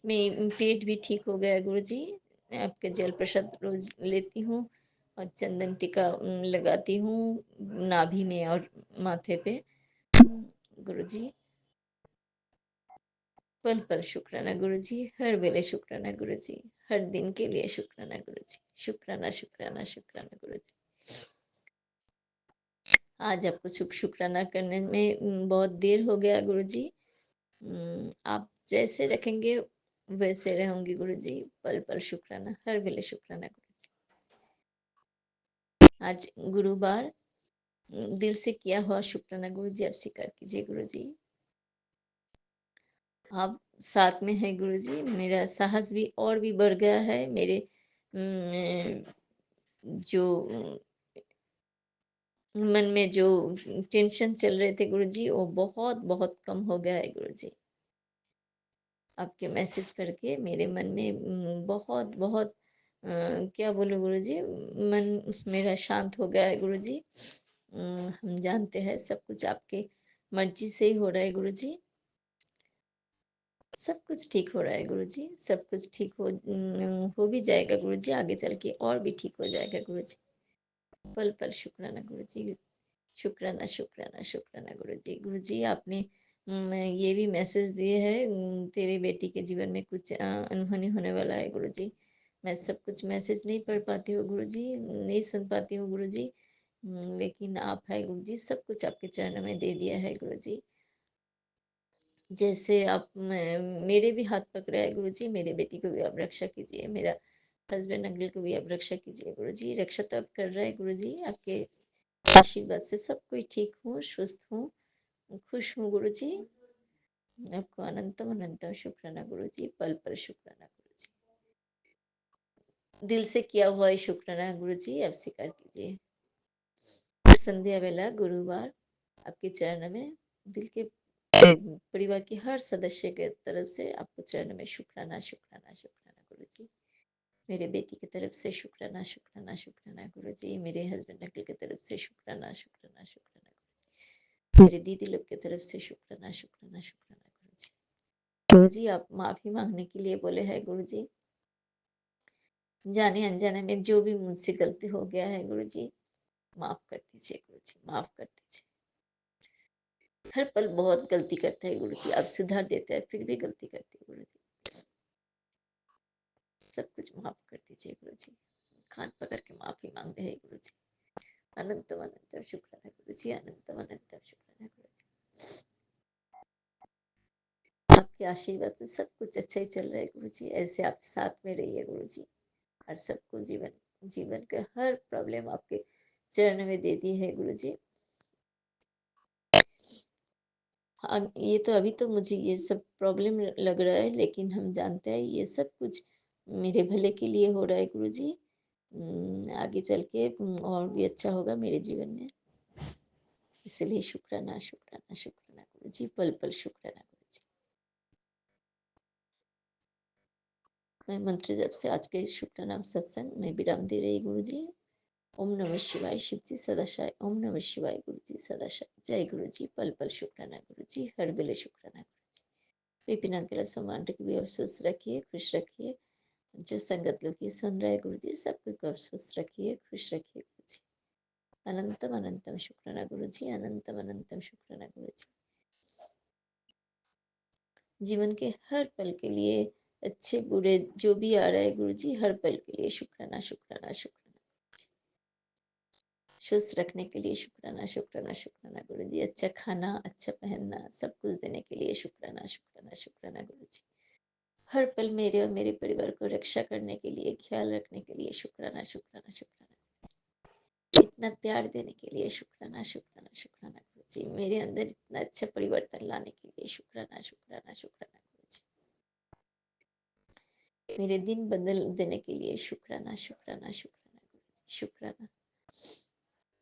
भी ठीक हो गया है गुरुजी, आपके जल प्रसाद रोज़ लेती हूँ और चंदन टीका लगाती हूँ नाभि में और माथे पे। गुरुजी, पल-पल शुक्राना गुरुजी, हर वेले शुक्राना गुरुजी, हर दिन के लिए शुक्राना गुरुजी। शुक्राना, शुक्राना, शुक्राना गुरुजी। आज आपको शुक्राना करने में बहुत देर हो गया गुरुजी। आप जैसे रखेंगे वैसे रहूँगी गुरुजी, पल-पल शुक्राना, हर वेले शुक्राना गुरुजी। आज गुरुवार, दिल से किया हुआ शुक्राना गुरुजी आप स्वीकार कीजिए गुरुजी। आप साथ में हैं गुरुजी, मेरा साहस भी और भी बढ़ गया है। मेरे जो मन में जो टेंशन चल रहे थे गुरुजी, वो बहुत कम हो गया है गुरुजी। आपके मैसेज पढ़ के मेरे मन में बहुत बहुत क्या बोलूँ गुरुजी, मन मेरा शांत हो गया है गुरुजी। हम जानते हैं सब कुछ आपके मर्ज़ी से ही हो रहा है गुरुजी। सब कुछ ठीक हो रहा है गुरुजी, सब कुछ ठीक हो भी जाएगा गुरुजी, आगे चल के और भी ठीक हो जाएगा गुरुजी। पल-पल शुक्राना गुरुजी, शुक्राना, शुक्राना, शुक्राना गुरुजी। गुरुजी आपने ये भी मैसेज दिए हैं, तेरे बेटी के जीवन में कुछ अनहोनी होने वाला है गुरुजी। मैं सब कुछ मैसेज नहीं पढ़ पाती हूँ गुरुजी, नहीं सुन पाती हूँ गुरुजी। लेकिन आप है गुरुजी, सब कुछ आपके चरणों में दे दिया है गुरुजी। जैसे आप मेरे भी हाथ पकड़ा है गुरुजी, मेरे बेटी को भी आप रक्षा कीजिए, मेरा हस्बैंड अंकल को भी आप रक्षा कीजिए गुरुजी। रक्षा तो आप कर रहे हैं गुरुजी, आपके आशीर्वाद से सब कोई ठीक हूँ, स्वस्थ हूँ, खुश हूँ गुरुजी। आपको अनंतम अनंतम शुक्राना गुरुजी, पल-पल शुक्राना गुरुजी। दिल से किया हुआ ये शुक्राना गुरुजी आप स्वीकार कीजिए। संध्या वेला गुरुवार आपके चरण में दिल के परिवार के हर सदस्य के तरफ से आपको चरण में शुक्राना, शुक्राना, शुक्राना गुरुजी। मेरे बेटी की तरफ से शुक्राना, शुक्राना, शुक्राना गुरुजी। मेरे हस्बैंड अंकल की तरफ से शुक्राना, शुक्राना, शुक्राना गुरुजी। मेरे दीदी लोग की तरफ से शुक्राना, शुक्राना, शुक्राना गुरुजी। गुरुजी आप माफ़ी माँगने के लिए बोले हैं गुरुजी। जाने-अनजाने में जो भी मुझसे गलती हो गया है गुरुजी, माफ़ कर दीजिए गुरुजी, माफ़ कर दीजिए। हर पल बहुत गलती करता है गुरुजी, आप सुधार देते हैं फिर भी गलती करती है गुरुजी। सब कुछ माफ़ कर दीजिए गुरुजी। कान पकड़ के माफ़ी माँग रहे हैं गुरुजी। अनंतम अनंतम शुक्राना गुरुजी, अनंतम अनंतम शुक्राना गुरुजी। आपके आशीर्वाद से सब कुछ अच्छा ही चल रहा है गुरुजी, ऐसे आप साथ में रहिए गुरुजी। और सबको जीवन जीवन का हर प्रॉब्लम आपके चरण में दे दी है गुरुजी। हाँ, ये तो अभी तो मुझे ये सब प्रॉब्लम लग रहा है, लेकिन हम जानते हैं ये सब कुछ मेरे भले के लिए हो रहा है गुरुजी। आगे चल के और भी अच्छा होगा मेरे जीवन में। इसलिए शुक्राना, शुक्राना, शुक्राना गुरुजी, पल-पल शुक्राना गुरुजी। मैं मंत्र जप से आज के शुक्राना सत्संग में विराम दे रही गुरुजी। ओम नमः शिवाय, शिव जी सदाशय। ओम नमः शिवाय, गुरु जी सदाशय। जय गुरु जी, पल-पल शुक्राना गुरु जी, हर वेले शुक्राना गुरु जी। विपिन अंकल सोमांट को भी आप स्वस्थ रखिए, खुश रखिए। जो संगत लोग ये सुन रहे हैं गुरु जी, सबको को आप स्वस्थ रखिए, खुश रखिए गुरु जी। अनंतम अनंतम शुक्राना गुरु जी, अनंतम अनंतम शुक्राना गुरु जी। जीवन के हर पल के लिए अच्छे बुरे जो भी आ रहा है गुरु जी, हर पल के लिए शुक्राना, शुक्राना, शुक्राना। स्वस्थ रखने के लिए शुक्राना, शुक्राना, शुक्राना गुरु जी। अच्छा खाना, अच्छा पहनना, सब कुछ देने के लिए शुक्राना, शुक्राना, शुक्राना गुरु जी। हर पल मेरे और मेरे परिवार को रक्षा करने के लिए, ख्याल रखने के लिए शुक्राना, शुक्राना, शुक्राना। इतना प्यार देने के लिए शुक्राना, शुक्राना, शुक्राना गुरु जी। मेरे अंदर इतना अच्छा परिवर्तन लाने के लिए शुक्राना, शुक्राना, शुक्राना गुरु जी। मेरे दिन बदल देने के लिए शुक्राना, शुक्राना, शुक्राना गुरु जी, शुक्राना।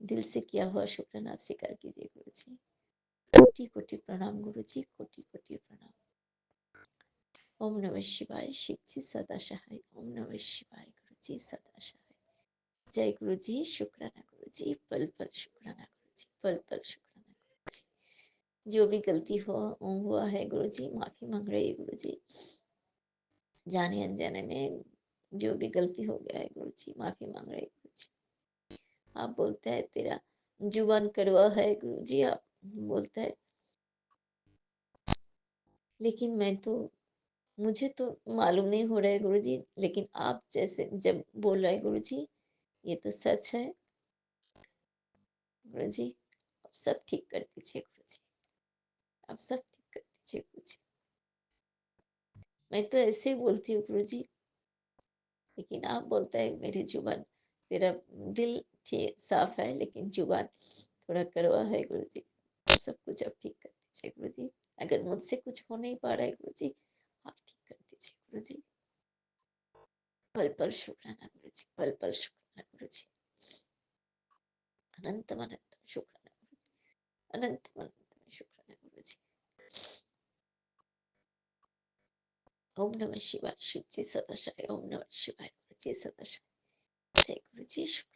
दिल से किया हुआ शुक्राना आप स्वीकार कीजिए गुरु जी। कोटि कोटि प्रणाम गुरु जी, कोटि कोटि प्रणाम। ओम नमः शिवाय, शिव जी सदा सहाय। ओम नमः शिवाय, गुरु जी सदा सहाय। जय गुरु जी, शुक्राना गुरु जी, पल पल शुक्राना गुरु जी, पल पल शुक्राना गुरु जी। जो भी गलती हुआ है गुरु जी, माफी मांग रही है गुरु जी। जाने अनजाने में जो भी गलती हो गया है गुरु जी, माफी मांग रहे गुरु जी। आप बोलते हैं तेरा जुबान कड़वा है गुरु जी, आप बोलते हैं, लेकिन मैं तो मुझे तो मालूम नहीं हो रहा है गुरु जी, लेकिन आप जैसे जब बोल रहे हैं गुरु जी, ये तो सच है गुरु जी। आप सब ठीक कर दीजिए गुरु जी, आप सब ठीक कर दीजिए गुरु जी। मैं तो ऐसे ही बोलती हूँ गुरु जी, लेकिन आप बोलता है मेरी जुबान, तेरा दिल ठीक साफ है लेकिन जुबान थोड़ा कड़वा है गुरु जी। सब कुछ आप ठीक कर दीजिए गुरु जी। अगर मुझसे कुछ हो नहीं पा रहा है गुरु जी, आप ठीक कर दीजिए गुरु जी। पल पल शुक्राना गुरु जी, पल पल शुक्राना गुरु जी। अनंतम अनंतम शुक्राना गुरु जी, अनंतम अनंतम शुक्राना गुरु जी। ओम नमः शिवाय। शिव जी सदा शहाय। ओम नमः शिवाय। गुरु जी सदा शहाय। जय गुरु जी। शुक्र।